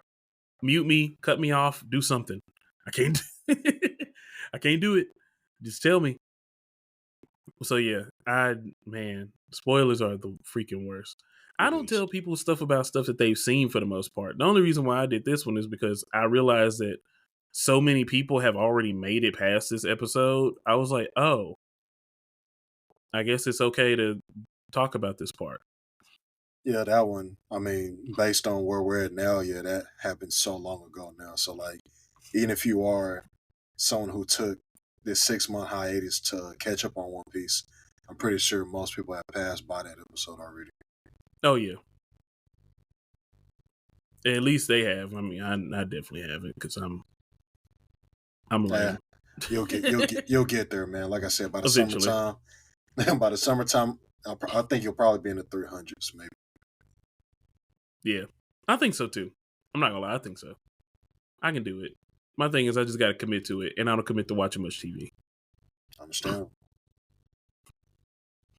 Mute me, cut me off, do something. I can't. I can't do it. Just tell me. So yeah, spoilers are the freaking worst. I don't tell people stuff about stuff that they've seen for the most part. The only reason why I did this one is because I realized that so many people have already made it past this episode. I was like, oh, I guess it's okay to talk about this part. Yeah, that one. I mean, based on where we're at now, yeah, that happened so long ago now. So like, even if you are someone who took this 6-month hiatus to catch up on One Piece, I'm pretty sure most people have passed by that episode already. Oh yeah, at least they have. I mean, I definitely haven't, because I'm lame. You'll get there, man. Like I said, by the Eventually. summertime, I think you'll probably be in the 300s, maybe. Yeah, I think so too. I'm not gonna lie, I think so. I can do it. My thing is, I just got to commit to it, and I don't commit to watching much TV. Understand?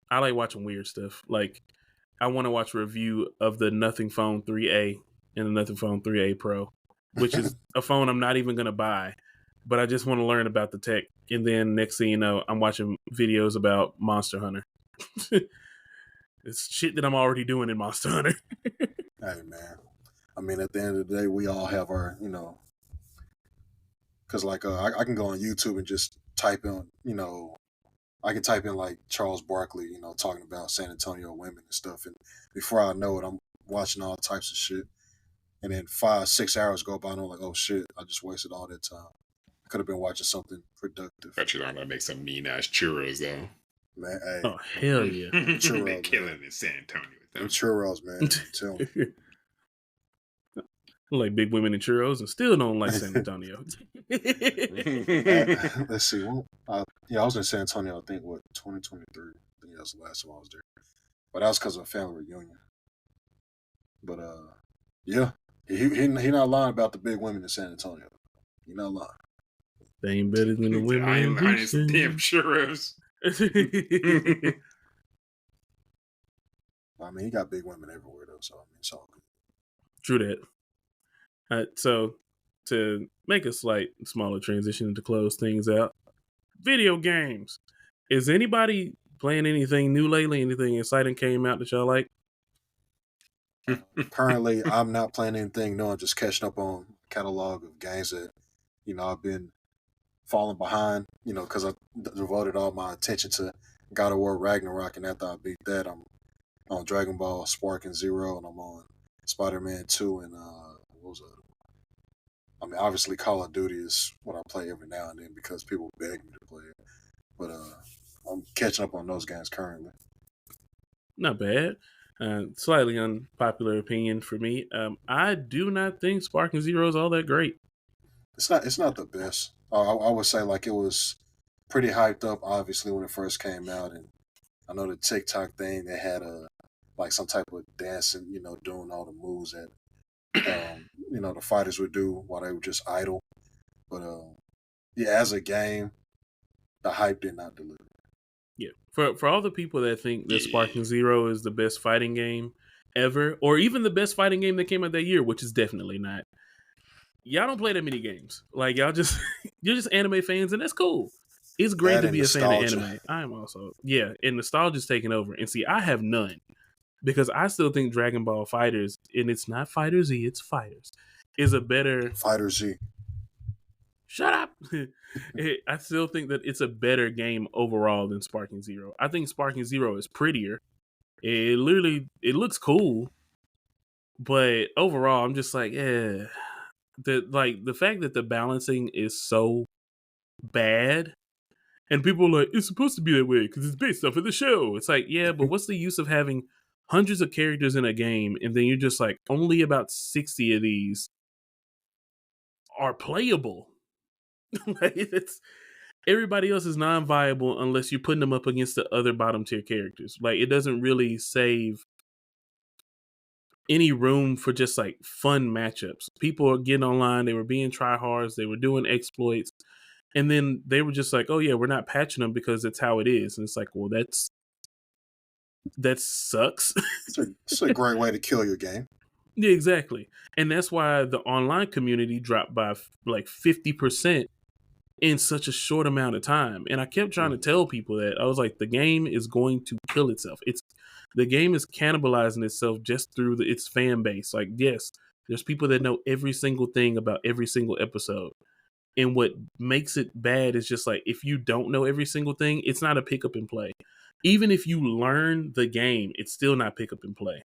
I like watching weird stuff. Like, I want to watch a review of the Nothing Phone 3A and the Nothing Phone 3A Pro, which is a phone I'm not even gonna buy, but I just want to learn about the tech. And then next thing you know, I'm watching videos about Monster Hunter. It's shit that I'm already doing in Monster Hunter. Hey, man. I mean, at the end of the day, we all have our, because like I can go on YouTube and just type in, I can type in like Charles Barkley, talking about San Antonio women and stuff, and before I know it, I'm watching all types of shit, and then 5-6 hours go by, and I'm like, oh shit, I just wasted all that time. I could have been watching something productive. Bet you learned how to make some mean ass churros though. Man, hey, Oh hell yeah! Churros, They're killing in San Antonio. them churros, man. Tell me. I like big women and churros, and still don't like San Antonio. Let's see. I was in San Antonio. I think 2023. I think that was the last time I was there. But that was because of a family reunion. But yeah, he not lying about the big women in San Antonio. He not lying. They ain't better than the women. I in ain't lying. Houston. Damn churros. I mean, he got big women everywhere though. So I mean, it's all good. True that. So to make a slight smaller transition to close things out, video games. Is anybody playing anything new lately? Anything exciting came out that y'all like? Currently, I'm not playing anything new. I'm just catching up on a catalog of games that I've been falling behind. Because I devoted all my attention to God of War Ragnarok, and after I beat that, I'm on Dragon Ball Spark and Zero, and I'm on Spider-Man 2, and what was that? I mean, obviously, Call of Duty is what I play every now and then because people beg me to play it. But I'm catching up on those games currently. Not bad. Slightly unpopular opinion for me. I do not think Spark and Zero is all that great. It's not the best. I would say like it was pretty hyped up, obviously, when it first came out, and I know the TikTok thing they had like some type of dancing, doing all the moves that the fighters would do while they were just idle. But yeah, as a game, the hype did not deliver. Yeah, for all the people that think that Yeah. Sparking Zero is the best fighting game ever, or even the best fighting game that came out that year, which is definitely not. Y'all don't play that many games. Like y'all just you're just anime fans, and that's cool. It's great That to and be a fan of nostalgia. anime. I am also and nostalgia's taking over. And see, I have none because I still think Dragon Ball Fighters, and it's not Fighter Z, it's Fighters, is a better. Fighter Z. Shut up. I still think that it's a better game overall than Sparking Zero. I think Sparking Zero is prettier. It looks cool, but overall, I'm just like, the fact that the balancing is so bad, and people are like, it's supposed to be that way because it's based off of the show. It's like, yeah, but what's the use of having hundreds of characters in a game, and then you're just like, only about 60 of these are playable. Like, it's everybody else is non-viable unless you're putting them up against the other bottom tier characters. Like, it doesn't really save any room for just like fun matchups. People are getting online, they were being tryhards, they were doing exploits, and then they were just like, oh yeah, we're not patching them because it's how it is. And it's like, well, that sucks. It's a great way to kill your game. Yeah, exactly. And that's why the online community dropped by like 50% in such a short amount of time. And I kept trying to tell people that. I was like, the game is going to kill itself. The game is cannibalizing itself just through its fan base. Like, yes, there's people that know every single thing about every single episode. And what makes it bad is just like, if you don't know every single thing, it's not a pick up and play. Even if you learn the game, it's still not pick up and play.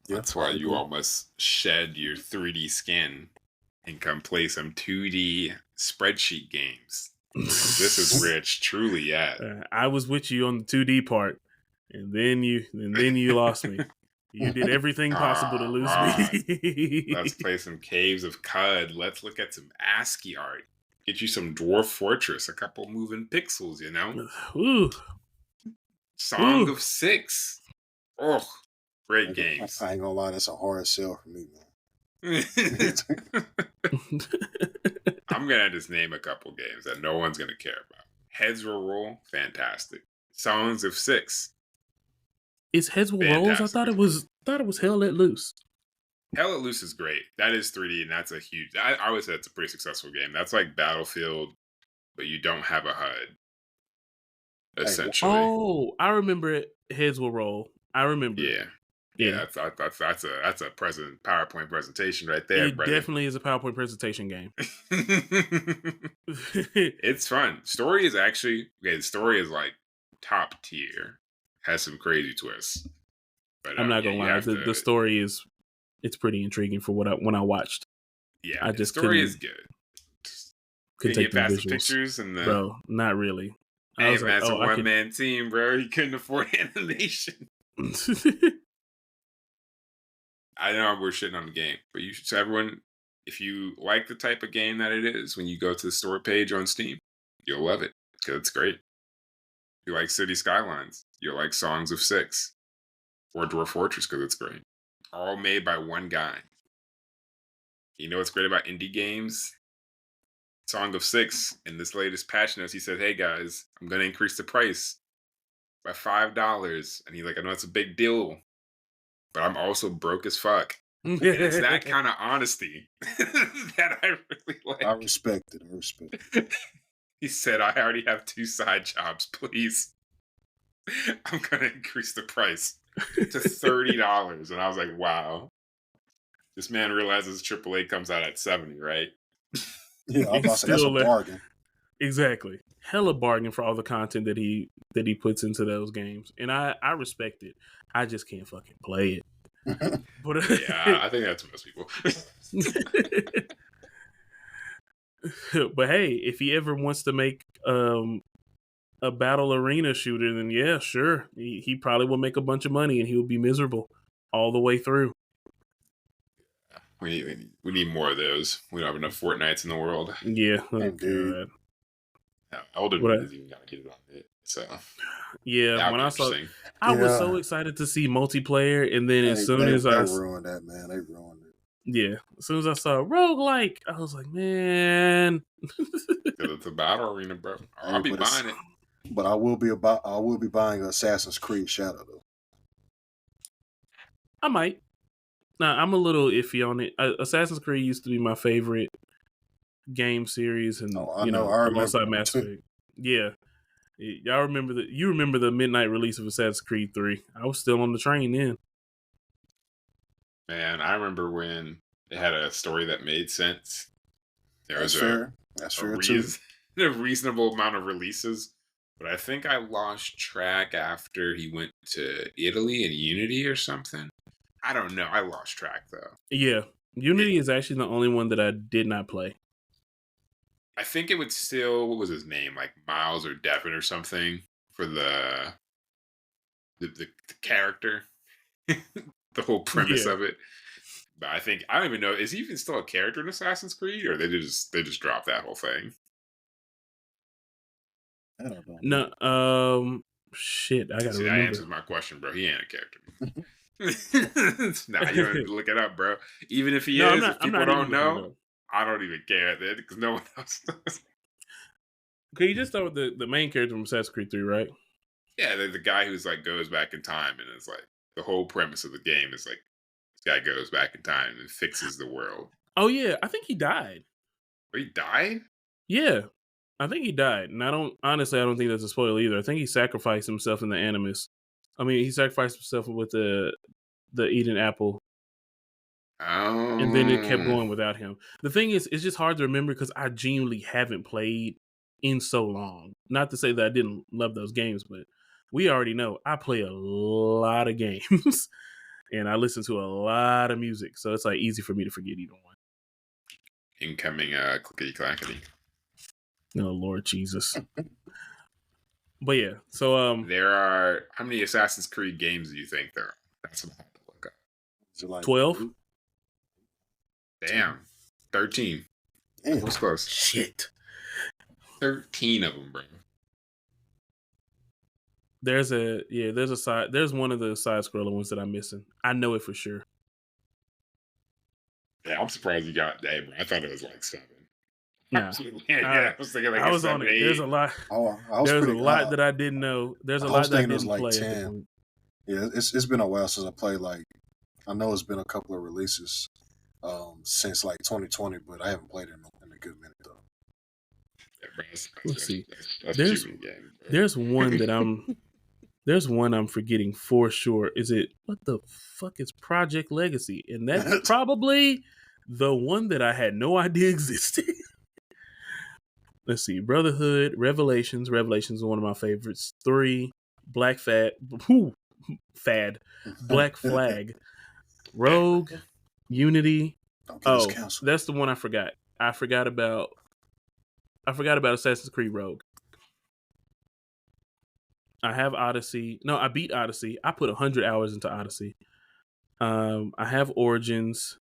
That's why you all must shed your 3D skin and come play some 2D spreadsheet games. This is where it's truly at. I was with you on the 2D part, and then you lost me. You did everything possible to lose me. Let's play some Caves of Cud. Let's look at some ASCII art. Get you some Dwarf Fortress, a couple moving pixels, you know? Ooh. Song of Six. Oh, great games. I ain't gonna lie, that's a hard sell for me, man. I'm gonna just name a couple games that no one's gonna care about. Heads Will Roll, fantastic. Songs of Six. Is Heads Will Rolls? I thought it was Hell Let Loose. Hell Let Loose is great. That is 3D, and that's a huge. I would say it's a pretty successful game. That's like Battlefield, but you don't have a HUD. Essentially. Oh, I remember it. Heads Will Roll. I remember. Yeah. That's a PowerPoint presentation right there. It definitely is a PowerPoint presentation game. It's fun. Story is actually the story is like top tier. Has some crazy twists. But I'm not gonna lie. The story it's pretty intriguing for when I watched. Yeah, I just the story is good. Couldn't Can you take get the past the pictures and bro, not really. Hey, man, it's a one-man team, bro. You couldn't afford animation. I know we're shitting on the game, but you should. So everyone, if you like the type of game that it is, when you go to the store page on Steam, you'll love it because it's great. If you like City Skylines, you'll like Songs of Six or Dwarf Fortress because it's great. All made by one guy. You know what's great about indie games? Song of Six, in this latest patch notes, he said, hey guys, I'm going to increase the price by $5. And he's like, I know it's a big deal, but I'm also broke as fuck. And it's that kind of honesty that I really like. I respect it. He said, I already have 2 side jobs, please. I'm going to increase the price to $30. And I was like, wow. This man realizes AAA comes out at $70, right? Yeah, I'm about to say that's a bargain. Exactly. Hella bargain for all the content that he puts into those games. And I respect it. I just can't fucking play it. But yeah, I think that's most people. But hey, if he ever wants to make a battle arena shooter, then yeah, sure. He probably will make a bunch of money and he will be miserable all the way through. We need more of those. We don't have enough Fortnites in the world. Yeah. Oh, God. Elden What Ring I- has even got to get it on it. So Yeah, that would when be I saw, interesting. I was Yeah. so excited to see multiplayer, and then as soon They as I, ruined that, man. They ruined it. yeah, as soon as I saw roguelike, I was like, man, It's a battle arena, bro. Hey, I'll be but it's- buying it. But I will be buying Assassin's Creed Shadow though. I might. Nah, I'm a little iffy on it. Assassin's Creed used to be my favorite game series, and Oh, I know. I alongside remember. Mass Effect. Yeah, y'all remember the? You remember the midnight release of Assassin's Creed 3? I was still on the train then. Man, I remember when it had a story that made sense. There That's was fair. That's fair too. a reasonable amount of releases, but I think I lost track after he went to Italy and Unity or something. I don't know. I lost track though. Yeah, Unity is actually the only one that I did not play. I think it would still, what was his name, like Miles or Devin or something for the character, the whole premise Yeah. of it. But I don't even know, is he even still a character in Assassin's Creed, or they just dropped that whole thing? I don't know. No, shit, I gotta See, that remember. answers my question, bro. He ain't a character. Nah, you don't have to look it up, bro. Even if he No, is, if people don't even looking it know, up. I don't even care then because no one else does. Okay, you just start with the main character from Assassin's Creed 3, right? Yeah, the guy who's like goes back in time, and it's like the whole premise of the game is like this guy goes back in time and fixes the world. Oh yeah, I think he died. But he died? Yeah, I think he died, and I don't think that's a spoiler either. I think he sacrificed himself in the Animus. I mean, he sacrificed himself with the Eden apple, Oh. and then it kept going without him. The thing is, it's just hard to remember because I genuinely haven't played in so long. Not to say that I didn't love those games, but we already know I play a lot of games and I listen to a lot of music, so it's like easy for me to forget either one. Incoming clickety clackety. Oh Lord Jesus. But yeah, so there are, how many Assassin's Creed games do you think there are? That's what I have to look up. Is it like 12? Damn. 13. Damn. What's close? Shit. 13 of them, bro. There's one of the side scroller ones that I'm missing. I know it for sure. Yeah, I'm surprised you got that, bro. I thought it was like 7. Nah. I was thinking like I was 7, on it. 8. There's a lot. There's a lot that I didn't know. There's a lot that I didn't like play 10. at the point. Yeah, it's been a while since I played. Like, I know it's been a couple of releases since like 2020, but I haven't played it in a good minute though. Yeah, bro, Let's see. That's There's- a game, bro. There's one that I'm forgetting for sure. Is it, what the fuck is Project Legacy? And that's probably the one that I had no idea existed. Let's see. Brotherhood, Revelations. Revelations is one of my favorites. 3, Black Fad. Black Flag. Rogue, Unity. Don't get us Oh, canceled. that's the one I forgot. I forgot about Assassin's Creed Rogue. I have Odyssey. No, I beat Odyssey. I put 100 hours into Odyssey. I have Origins.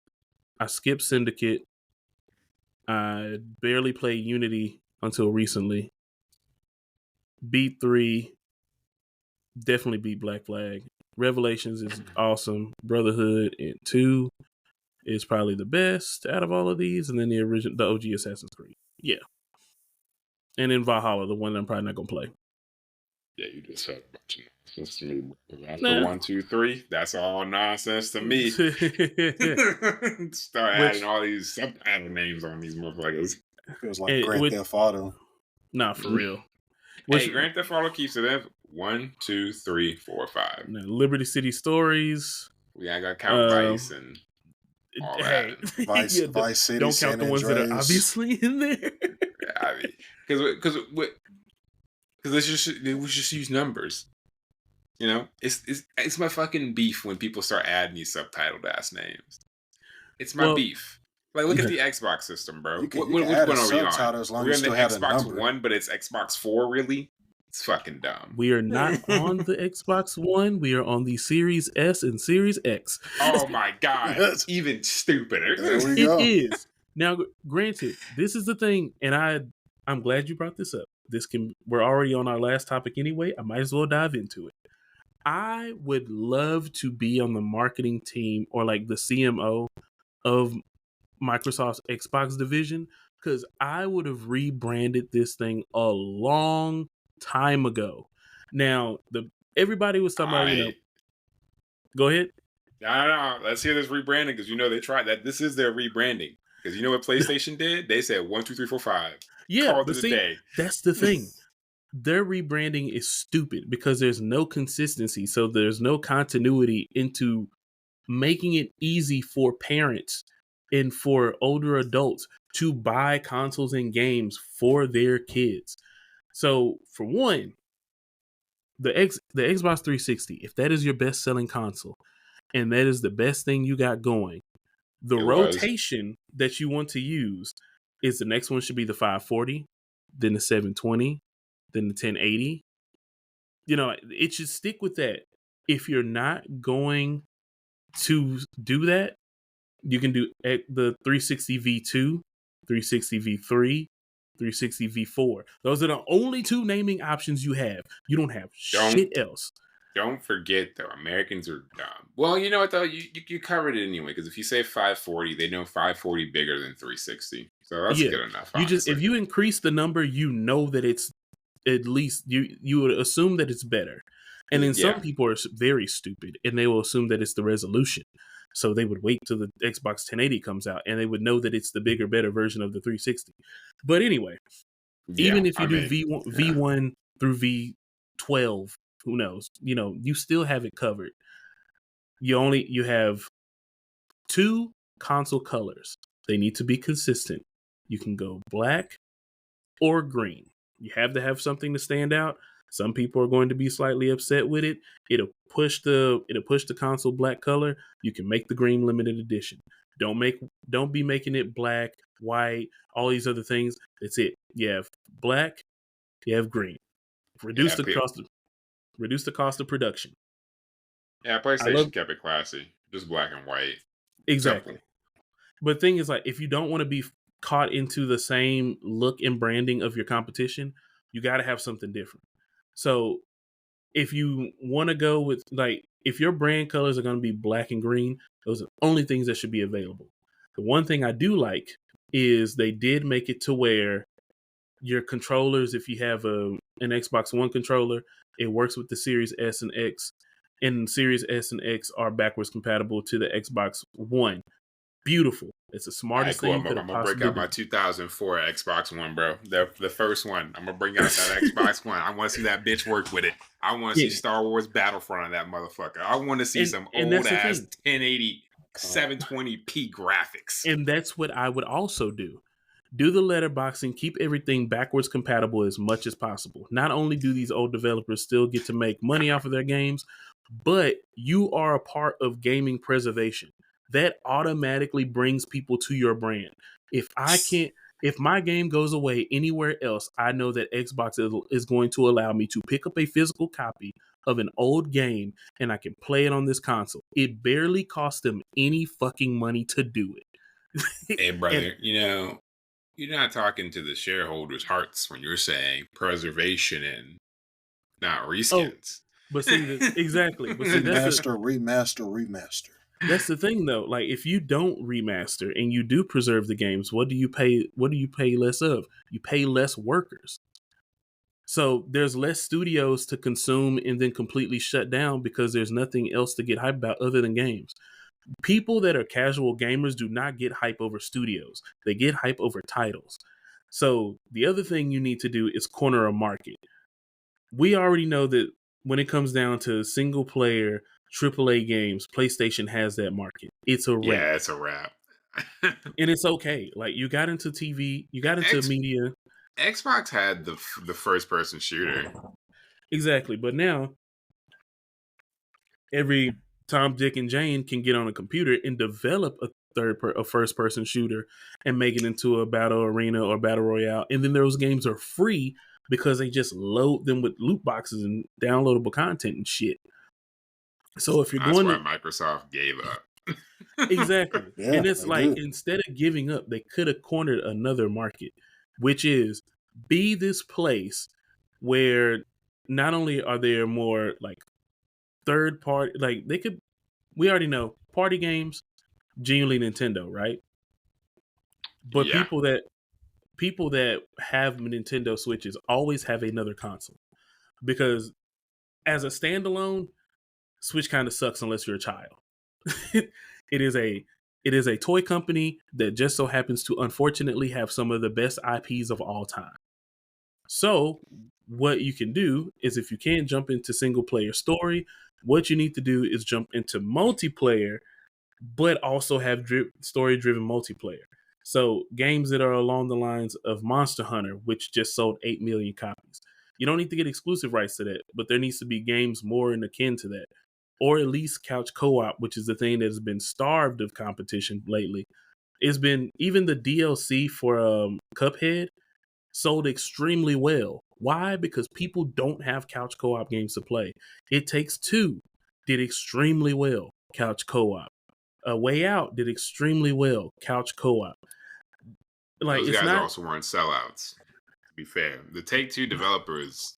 I skipped Syndicate. I barely played Unity until recently. Beat 3. Definitely beat Black Flag. Revelations is awesome. Brotherhood and 2 is probably the best out of all of these. And then the OG Assassin's Creed. Yeah. And then Valhalla, the one that I'm probably not going to play. Yeah, you just said a bunch of nonsense to me. After 1, 2, 3, that's all nonsense to me. Start adding all these subtitle names on these motherfuckers. Feels like Grand Theft Auto. Nah, for real. Hey, Grand Theft Auto keeps it at 1, 2, 3, 4, 5. Liberty City Stories. We ain't got to count Vice and all that. Vice City. Don't San count the ones that are obviously in there. Yeah, I mean, because let's just use numbers. You know, it's my fucking beef when people start adding these subtitled ass names. It's my beef. Like, look at the Xbox system, bro. Which one are we on? As long We're as on you the still Xbox have a number. One, but it's Xbox 4, really? It's fucking dumb. We are not on the Xbox One. We are on the Series S and Series X. Oh my god. Even stupider. There we go. It is. Now, granted, this is the thing, and I'm glad you brought this up. we're already on our last topic anyway. I might as well dive into it. I would love to be on the marketing team or like the CMO of Microsoft's Xbox division, because I would have rebranded this thing a long time ago. Now, everybody was talking about, go ahead. No. Let's hear this rebranding, because they tried that. This is their rebranding. Because you know what PlayStation did? They said 1, 2, 3, 4, 5. Yeah, Called but it a day. that's the thing. Their rebranding is stupid because there's no consistency. So there's no continuity into making it easy for parents and for older adults to buy consoles and games for their kids. So for one, the Xbox 360, if that is your best selling console and that is the best thing you got going, the rotation that you want to use is the next one should be the 540, then the 720, then the 1080. It should stick with that. If you're not going to do that, you can do the 360 V2, 360 V3, 360 V4. Those are the only two naming options you have. You don't have shit else. Don't forget, though, Americans are dumb. Well, you know what, though? You covered it anyway, because if you say 540, they know 540 bigger than 360. So that's good enough, honestly. If you increase the number, you know that it's at least, you would assume that it's better. And then some people are very stupid, and they will assume that it's the resolution. So they would wait till the Xbox 1080 comes out, and they would know that it's the bigger, better version of the 360. But anyway, even if you do V1 through V12, who knows? You still have it covered. You have 2 console colors. They need to be consistent. You can go black or green. You have to have something to stand out. Some people are going to be slightly upset with it. It'll push the console black color. You can make the green limited edition. Don't be making it black, white, all these other things. That's it. You have black, you have green. Reduce the cost of production. Yeah, PlayStation kept it classy. Just black and white. Exactly. Simple. But the thing is, like, if you don't want to be caught into the same look and branding of your competition, you got to have something different. So if you want to go with, like, if your brand colors are going to be black and green, those are the only things that should be available. The one thing I do like is they did make it to where your controllers, if you have an Xbox One controller, it works with the Series S and X, and Series S and X are backwards compatible to the Xbox One. Beautiful. It's the smartest thing you could have possibly I'm gonna break out my 2004 Xbox One, bro. The first one. I'm gonna bring out that Xbox One. I want to see that bitch work with it. I want to see Star Wars Battlefront on that motherfucker. I want to see some old ass 1080 720p graphics. And that's what I would also do. Do the letterboxing, keep everything backwards compatible as much as possible. Not only do these old developers still get to make money off of their games, but you are a part of gaming preservation. That automatically brings people to your brand. If my game goes away anywhere else, I know that Xbox is going to allow me to pick up a physical copy of an old game and I can play it on this console. It barely costs them any fucking money to do it. Hey, brother, you're not talking to the shareholders' hearts when you're saying preservation and not reskins. But see, exactly. But see, remaster. That's the thing, though. Like, if you don't remaster and you do preserve the games, what do you pay? What do you pay less of? You pay less workers. So there's less studios to consume and then completely shut down because there's nothing else to get hype about other than games. People that are casual gamers do not get hype over studios. They get hype over titles. So the other thing you need to do is corner a market. We already know that when it comes down to single player AAA games, PlayStation has that market. It's a wrap. Yeah, it's a wrap. And it's okay. Like, you got into TV, you got into media. Xbox had the first person shooter. Exactly. But now every Tom, Dick, and Jane can get on a computer and develop a first person shooter and make it into a battle arena or battle royale. And then those games are free because they just load them with loot boxes and downloadable content and shit. So if you're That's why Microsoft gave up. Exactly. And it's like, instead of giving up, they could have cornered another market, which is be this place where not only are there more like third party, like we already know party games, genuinely Nintendo, right? But Yeah. people that have Nintendo Switches always have another console because as a standalone, Switch kind of sucks unless you're a child. it is a toy company that just so happens to unfortunately have some of the best IPs of all time. So what you can do is if you can't jump into single player story, what you need to do is jump into multiplayer, but also have story driven multiplayer. So games that are along the lines of Monster Hunter, which just sold 8 million copies. You don't need to get exclusive rights to that, but there needs to be games more in akin to that. Or at least couch co-op, which is the thing that has been starved of competition lately. It's been even the DLC for Cuphead sold extremely well. Why? Because people don't have couch co-op games to play. It Takes Two did extremely well, couch co-op. A Way Out did extremely well, couch co-op. Like Those it's guys not also weren't sellouts. To be fair, the Take-Two developer is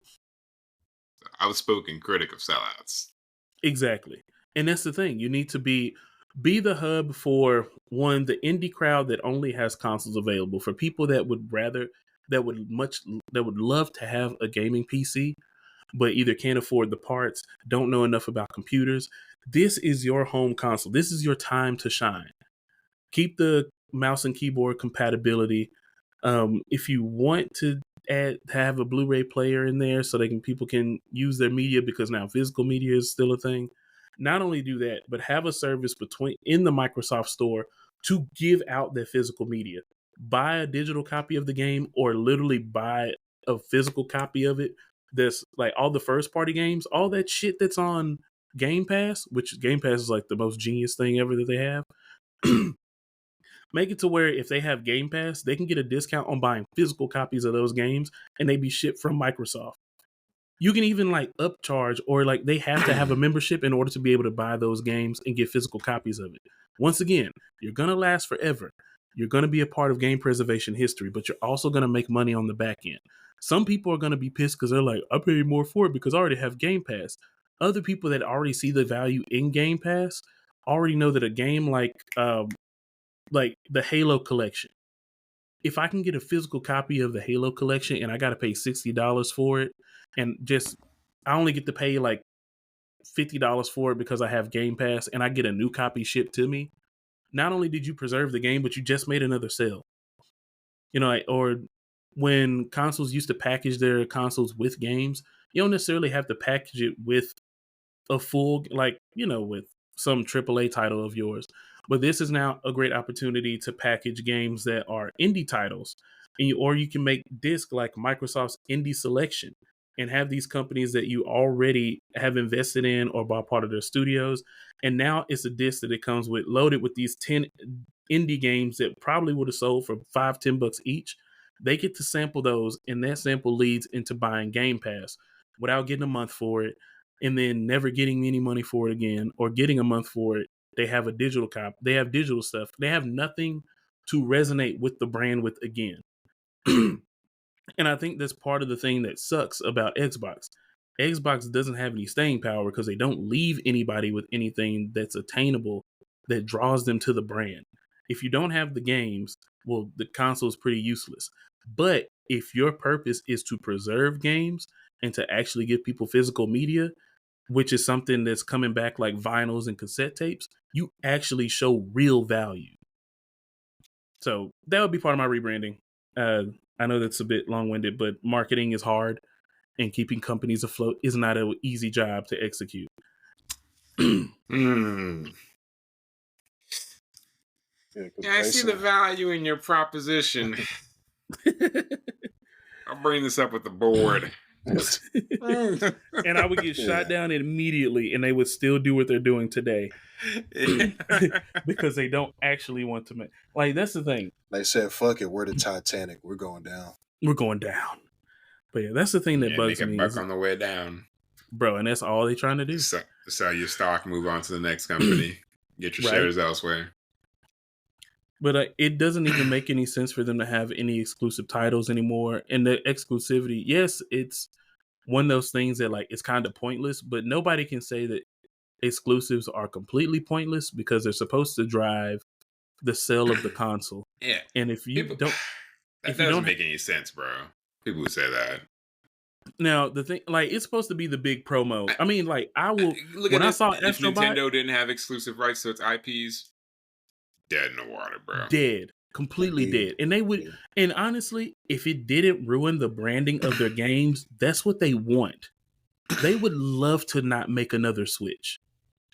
outspoken critic of sellouts. exactly, and that's the thing. You need to be the hub for one, the indie crowd that only has consoles available, for people that would love to have a gaming PC but either can't afford the parts, don't know enough about computers. This is your home console. This is your time to shine. Keep the mouse and keyboard compatibility. If you want to have a Blu-ray player in there so people can use their media, because now physical media is still a thing. Not only do that, but have a service in the Microsoft Store to give out their physical media. Buy a digital copy of the game, or literally buy a physical copy of it. That's like all the first party games, all that shit that's on Game Pass, which Game Pass is like the most genius thing ever that they have. Make it to where if they have Game Pass, they can get a discount on buying physical copies of those games, and they be shipped from Microsoft. You can even like upcharge, or like they have to have a membership in order to be able to buy those games and get physical copies of it. Once again, you're going to last forever. You're going to be a part of game preservation history, but you're also going to make money on the back end. Some people are going to be pissed because they're like, I paid more for it because I already have Game Pass. Other people that already see the value in Game Pass already know that a game like the Halo collection, if I can get a physical copy of the Halo collection and I got to pay $60 for it, and just I only get to pay like $50 for it because I have Game Pass, and I get a new copy shipped to me, not only did you preserve the game, but you just made another sale. Or when consoles used to package their consoles with games, you don't necessarily have to package it with a full, with some AAA title of yours. But this is now a great opportunity to package games that are indie titles, or you can make disc like Microsoft's Indie Selection, and have these companies that you already have invested in or bought part of their studios. And now it's a disc that it comes with, loaded with these 10 indie games that probably would have sold for $5-10 each. They get to sample those, and that sample leads into buying Game Pass without getting a month for it, and then never getting any money for it again, or getting a month for it. They have a digital copy. They have digital stuff. They have nothing to resonate with the brand with again. And I think that's part of the thing that sucks about Xbox. Xbox doesn't have any staying power because they don't leave anybody with anything that's attainable that draws them to the brand. If you don't have the games, well, the console is pretty useless. But if your purpose is to preserve games and to actually give people physical media, which is something that's coming back like vinyls and cassette tapes, you actually show real value. So that would be part of my rebranding. I know that's a bit long-winded, but marketing is hard, and keeping companies afloat is not an easy job to execute. Yeah, I see the value in your proposition. I'll bring this up with the board. And I would get shot down immediately, and they would still do what they're doing today. Because they don't actually want to make, like, that's the thing. They said, fuck it, we're the Titanic, we're going down. We're going down. But yeah, that's the thing that bugs me. Make a buck on the way down. Bro, and that's all they're trying to do. Sell your stock, move on to the next company, get your shares elsewhere. But it doesn't even make any sense for them to have any exclusive titles anymore. And the exclusivity, yes, it's one of those things that like it's kind of pointless, but nobody can say that exclusives are completely pointless because they're supposed to drive the sale of the console. Yeah. And if you People, don't, that doesn't make any sense, bro. People who say that. now the thing, like it's supposed to be the big promo. I mean, like I will look when at I this. saw If Astrobot, Nintendo didn't have exclusive rights to its IPs, dead in the water, bro. dead, completely dead. And they would, and honestly, if it didn't ruin the branding of their games, that's what they want. They would love to not make another Switch.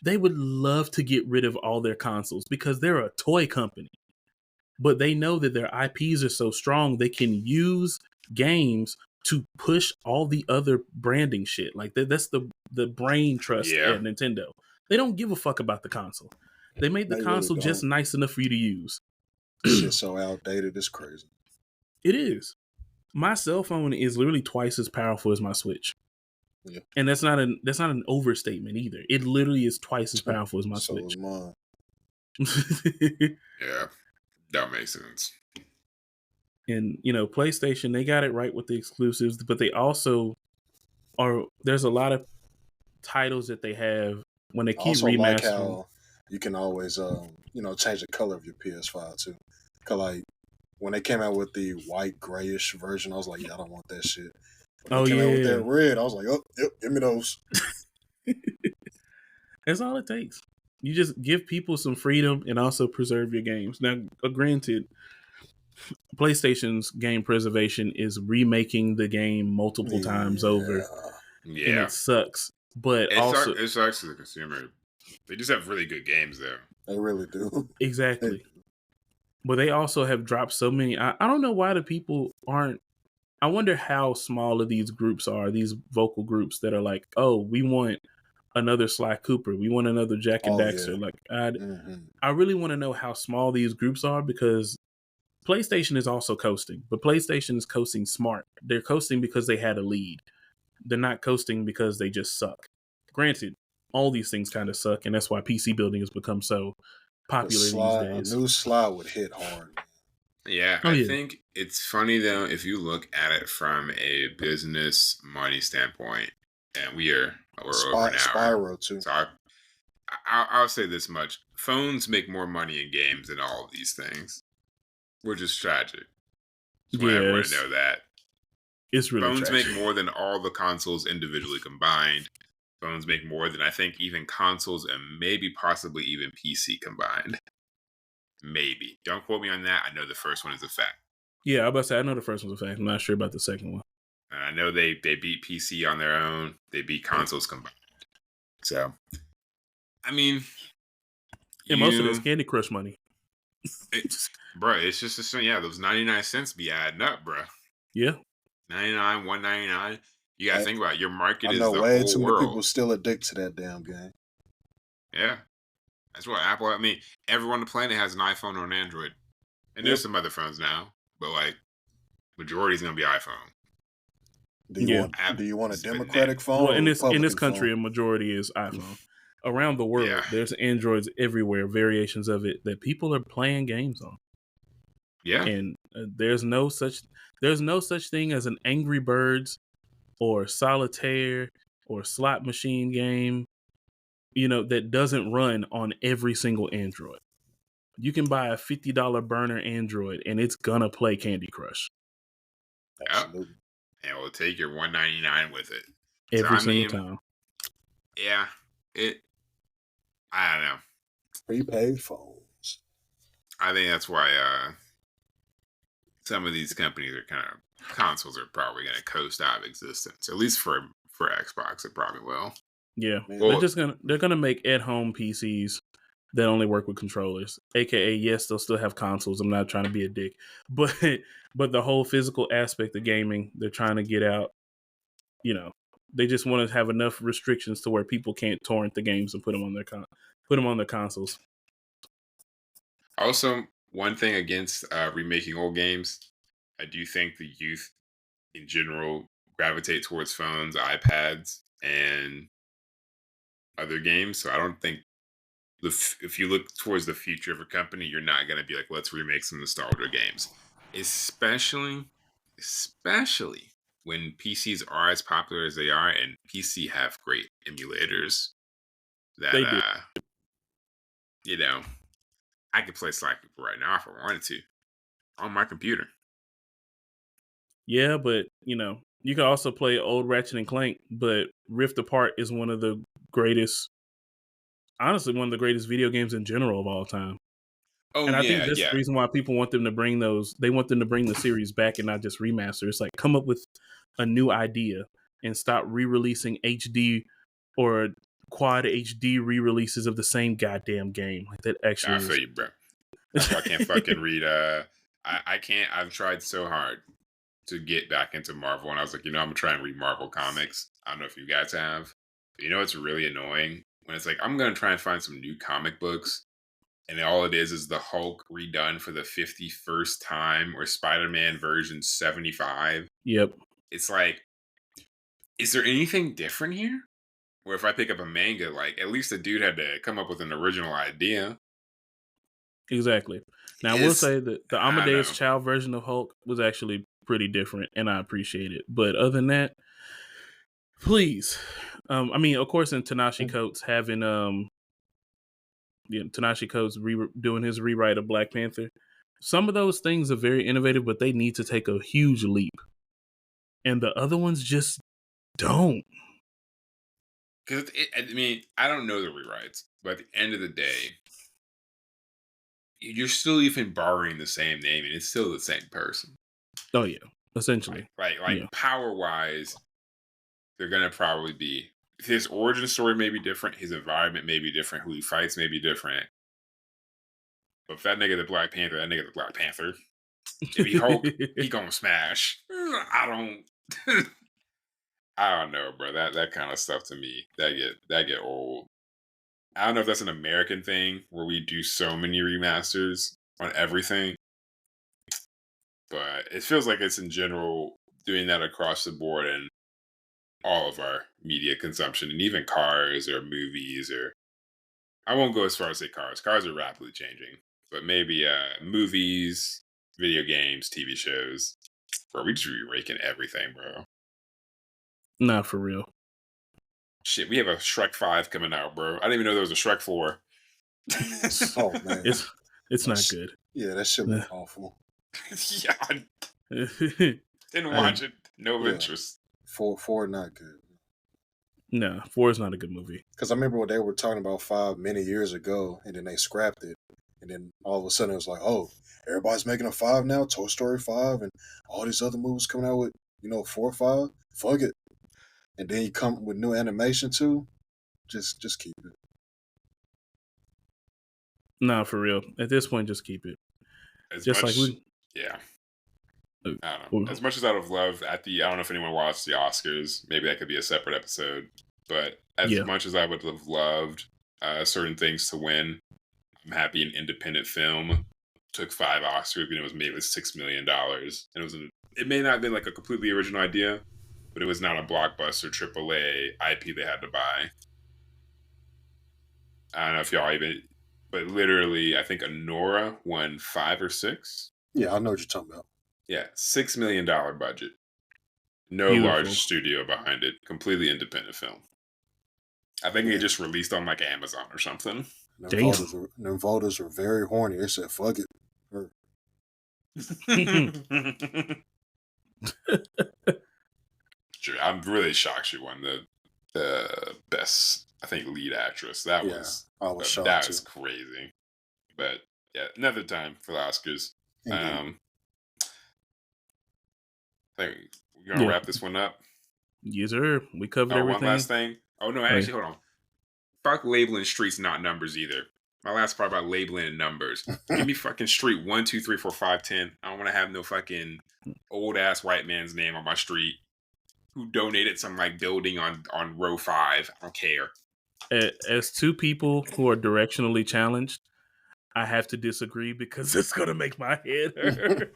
They would love to get rid of all their consoles because they're a toy company. But they know that their IPs are so strong, they can use games to push all the other branding shit. Like that's the brain trust at Nintendo. They don't give a fuck about the console. They made the console really just nice enough for you to use. Shit's so outdated, it's crazy. It is. My cell phone is literally twice as powerful as my Switch. Yeah. And that's not an overstatement either. It literally is twice as powerful as my Switch. Is mine. Yeah, that makes sense. And PlayStation, they got it right with the exclusives, but they also there's a lot of titles that they have when they keep also remastering. Like how you can always change the color of your PS5 too. Cause like when they came out with the white grayish version, I was like, yeah, I don't want that shit. When they came out with that red, I was like, oh, yep, give me those. That's all it takes. You just give people some freedom and also preserve your games. Now, granted, PlayStation's game preservation is remaking the game multiple times over. Yeah. And it sucks. But it sucks to the consumer. They just have really good games there. They really do. Exactly. But they also have dropped so many. I don't know why the people aren't. I wonder how small of these groups are, these vocal groups that are like, oh, we want another Sly Cooper. We want another Jack and Daxter. Yeah. Like, I really want to know how small these groups are because PlayStation is also coasting. But PlayStation is coasting smart. They're coasting because they had a lead. They're not coasting because they just suck. Granted, all these things kind of suck, and that's why PC building has become so popular these days. A new Sly would hit hard. Yeah, I think it's funny though if you look at it from a business money standpoint, and we're over an hour. Spyro too. So I'll say this much: phones make more money in games than all of these things, which is tragic. Just want everyone to know that. It's really phones tragic. Make more than all the consoles individually combined. Phones make more than I think even consoles and maybe possibly even PC combined. Maybe. Don't quote me on that. I know the first one is a fact. Yeah, I was about to say I know the first one's a fact. I'm not sure about the second one. And I know they beat PC on their own. They beat consoles combined. So, I mean, and most of it's Candy Crush money. Bro, it's just those 99 cents be adding up, bro. Yeah. 99, 199. You gotta think about it. Your market is the way whole too world. Many people still addicted to that damn game. Yeah. That's what Apple, I mean, everyone on the planet has an iPhone or an Android. And there's some other phones now, but like, majority is going to be iPhone. Do you want a Democratic phone? Well, in this country, a majority is iPhone. Around the world, there's Androids everywhere, variations of it that people are playing games on. Yeah. And there's no such thing as an Angry Birds or Solitaire or slot machine game, that doesn't run on every single Android. You can buy a $50 burner Android and it's gonna play Candy Crush. Absolutely. And we'll take your $199 with it. Every single time. Yeah. I don't know. Prepaid phones. I think that's why some of these companies consoles are probably going to coast out of existence. At least for Xbox, it probably will. Yeah, they're gonna make at-home PCs that only work with controllers. AKA, yes, they'll still have consoles. I'm not trying to be a dick, but the whole physical aspect of gaming, they're trying to get out. They just want to have enough restrictions to where people can't torrent the games and put them on their consoles. Also, one thing against remaking old games, I do think the youth in general gravitate towards phones, iPads, and other games. So I don't think if you look towards the future of a company, you're not going to be like, let's remake some nostalgia games, especially when PCs are as popular as they are, and PC have great emulators that They do. you know, I could play Slack right now if I wanted to on my computer. Yeah, but you can also play old Ratchet and Clank, but Rift Apart is one of the greatest video games in general of all time. Oh And I think yeah, that's yeah. the reason why people want them to bring the series back and not just remaster. It's like, come up with a new idea and stop re-releasing HD or quad HD re-releases of the same goddamn game. Like that actually I feel you, bro. That's why I can't fucking read. I can't. I've tried so hard to get back into Marvel, and I was like, I'm gonna try and read Marvel comics. I don't know if you guys have. But it's really annoying when it's like I'm gonna try and find some new comic books, and all it is the Hulk redone for the 51st time, or Spider-Man version 75. Yep. It's like, is there anything different here? Or if I pick up a manga, like at least the dude had to come up with an original idea. Exactly. Now, I will say that the Amadeus Chow version of Hulk was actually pretty different, and I appreciate it. But other than that, please, of course, in Tanashi Coates having Tanashi Coates doing his rewrite of Black Panther, some of those things are very innovative, but they need to take a huge leap, and the other ones just don't. Because I don't know the rewrites, but at the end of the day, you're still even borrowing the same name, and it's still the same person. Oh yeah, essentially. Like power wise, they're gonna probably be, his origin story may be different, his environment may be different, who he fights may be different. But if that nigga the Black Panther, that nigga the Black Panther. If he Hulk, he gonna smash. I don't know, bro. That kind of stuff to me, that get old. I don't know if that's an American thing where we do so many remasters on everything, but it feels like it's in general doing that across the board in all of our media consumption, and even cars or movies, or I won't go as far as say cars. Cars are rapidly changing, but maybe movies, video games, TV shows, bro. We just re-raking everything, bro. Not for real. Shit, we have a Shrek 5 coming out, bro. I didn't even know there was a Shrek 4. Oh man, it's not good. Yeah, that shit was awful. Yeah, I didn't watch it. No interest. 4 not good. No, 4 is not a good movie. Because I remember when they were talking about 5 many years ago, and then they scrapped it, and then all of a sudden it was like, oh, everybody's making a 5 now, Toy Story 5, and all these other movies coming out with 4 or 5. Fuck it. And then you come with new animation too. Just keep it. Nah, for real. At this point, just keep it. Yeah. I don't know. As much as I would have loved I don't know if anyone watched the Oscars. Maybe that could be a separate episode. But as much as I would have loved certain things to win, I'm happy an independent film took 5 Oscars and it was made with $6 million. And it may not have been like a completely original idea, but it was not a blockbuster AAA IP they had to buy. I don't know if y'all even, but literally, I think Anora won 5 or 6. Yeah, I know what you're talking about. Yeah, $6 million budget. No large studio behind it. Completely independent film. I think it just released on like Amazon or something. Them voters were very horny. They said, fuck it. Sure, I'm really shocked she won the best, I think, lead actress. I was shocked. That was crazy. But yeah, another time for the Oscars. I think we're gonna wrap this one up. Yes, sir. We covered everything. One last thing. Oh no, actually, hold on. Fuck labeling streets, not numbers either. My last part about labeling and numbers. Give me fucking street 1, 2, 3, 4, 5, 10. I don't want to have no fucking old ass white man's name on my street who donated some like building on row 5. I don't care. As 2 people who are directionally challenged, I have to disagree because it's gonna make my head hurt.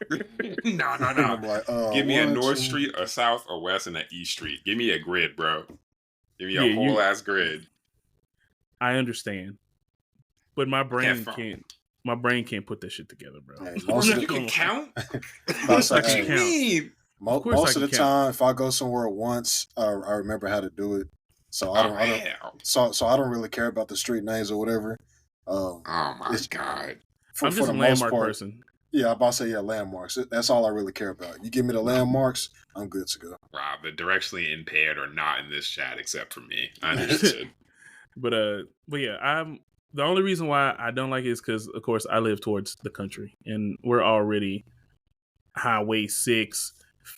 No. Like, give me a North Street, a South, a West, and an East Street. Give me a grid, bro. Give me a whole ass grid. I understand, but my brain Have fun. can't. My brain can't put that shit together, bro. Hey, I'm most Bro, of you the, can count. Of course I What can you hey, count. mean? Of course I most of can the count. time, if I go somewhere once, I remember how to do it. So Oh hell! so I don't really care about the street names or whatever. Oh my It's god! I'm for just the a most landmark part. person. Yeah, I'm about to say landmarks. That's all I really care about. You give me the landmarks, I'm good to go. Wow, the directionally impaired are not in this chat except for me. I understood. But yeah, I'm the only reason why I don't like it is because, of course, I live towards the country, and we're already Highway 6,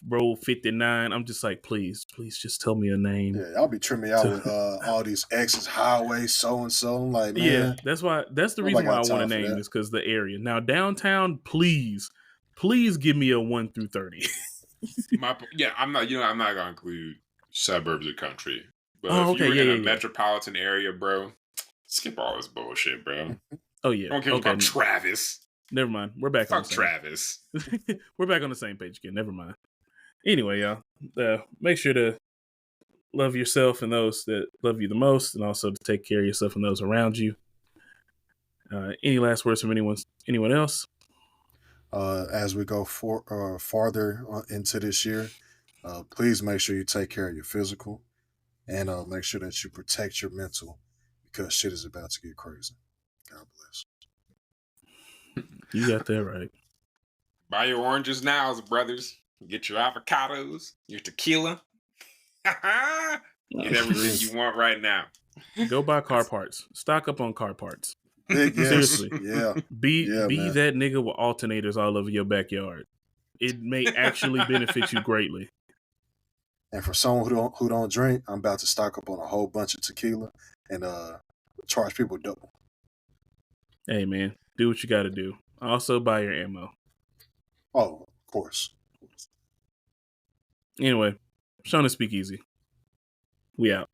Road 59. I'm just like, please just tell me a name. Yeah, I'll be trimming out with all these X's, highway, so and so. I'm like, man, Yeah, that's the reason why I want to name this, because the area. Now downtown, please give me a 1 through 30. I'm not. I'm not gonna include suburbs or country. But Oh, if okay, you were in yeah, a yeah. metropolitan area, bro, skip all this bullshit, bro. Oh yeah, Don't care about Travis. Never mind. We're back. Fuck Travis. We're back on the same page again. Never mind. Anyway, y'all, make sure to love yourself and those that love you the most, and also to take care of yourself and those around you. Any last words from anyone else? As we go farther into this year, please make sure you take care of your physical and make sure that you protect your mental because shit is about to get crazy. God bless. You got that right. Buy your oranges now, brothers. Get your avocados, your tequila. Get everything you want right now. Go buy car parts. Stock up on car parts. Yes. Seriously. Yeah. Be man. that nigga with alternators all over your backyard. It may actually benefit you greatly. And for someone who don't drink, I'm about to stock up on a whole bunch of tequila and charge people double. Hey man, do what you got to do. Also buy your ammo. Oh, of course. Anyway, Sean to Speakeasy. We out.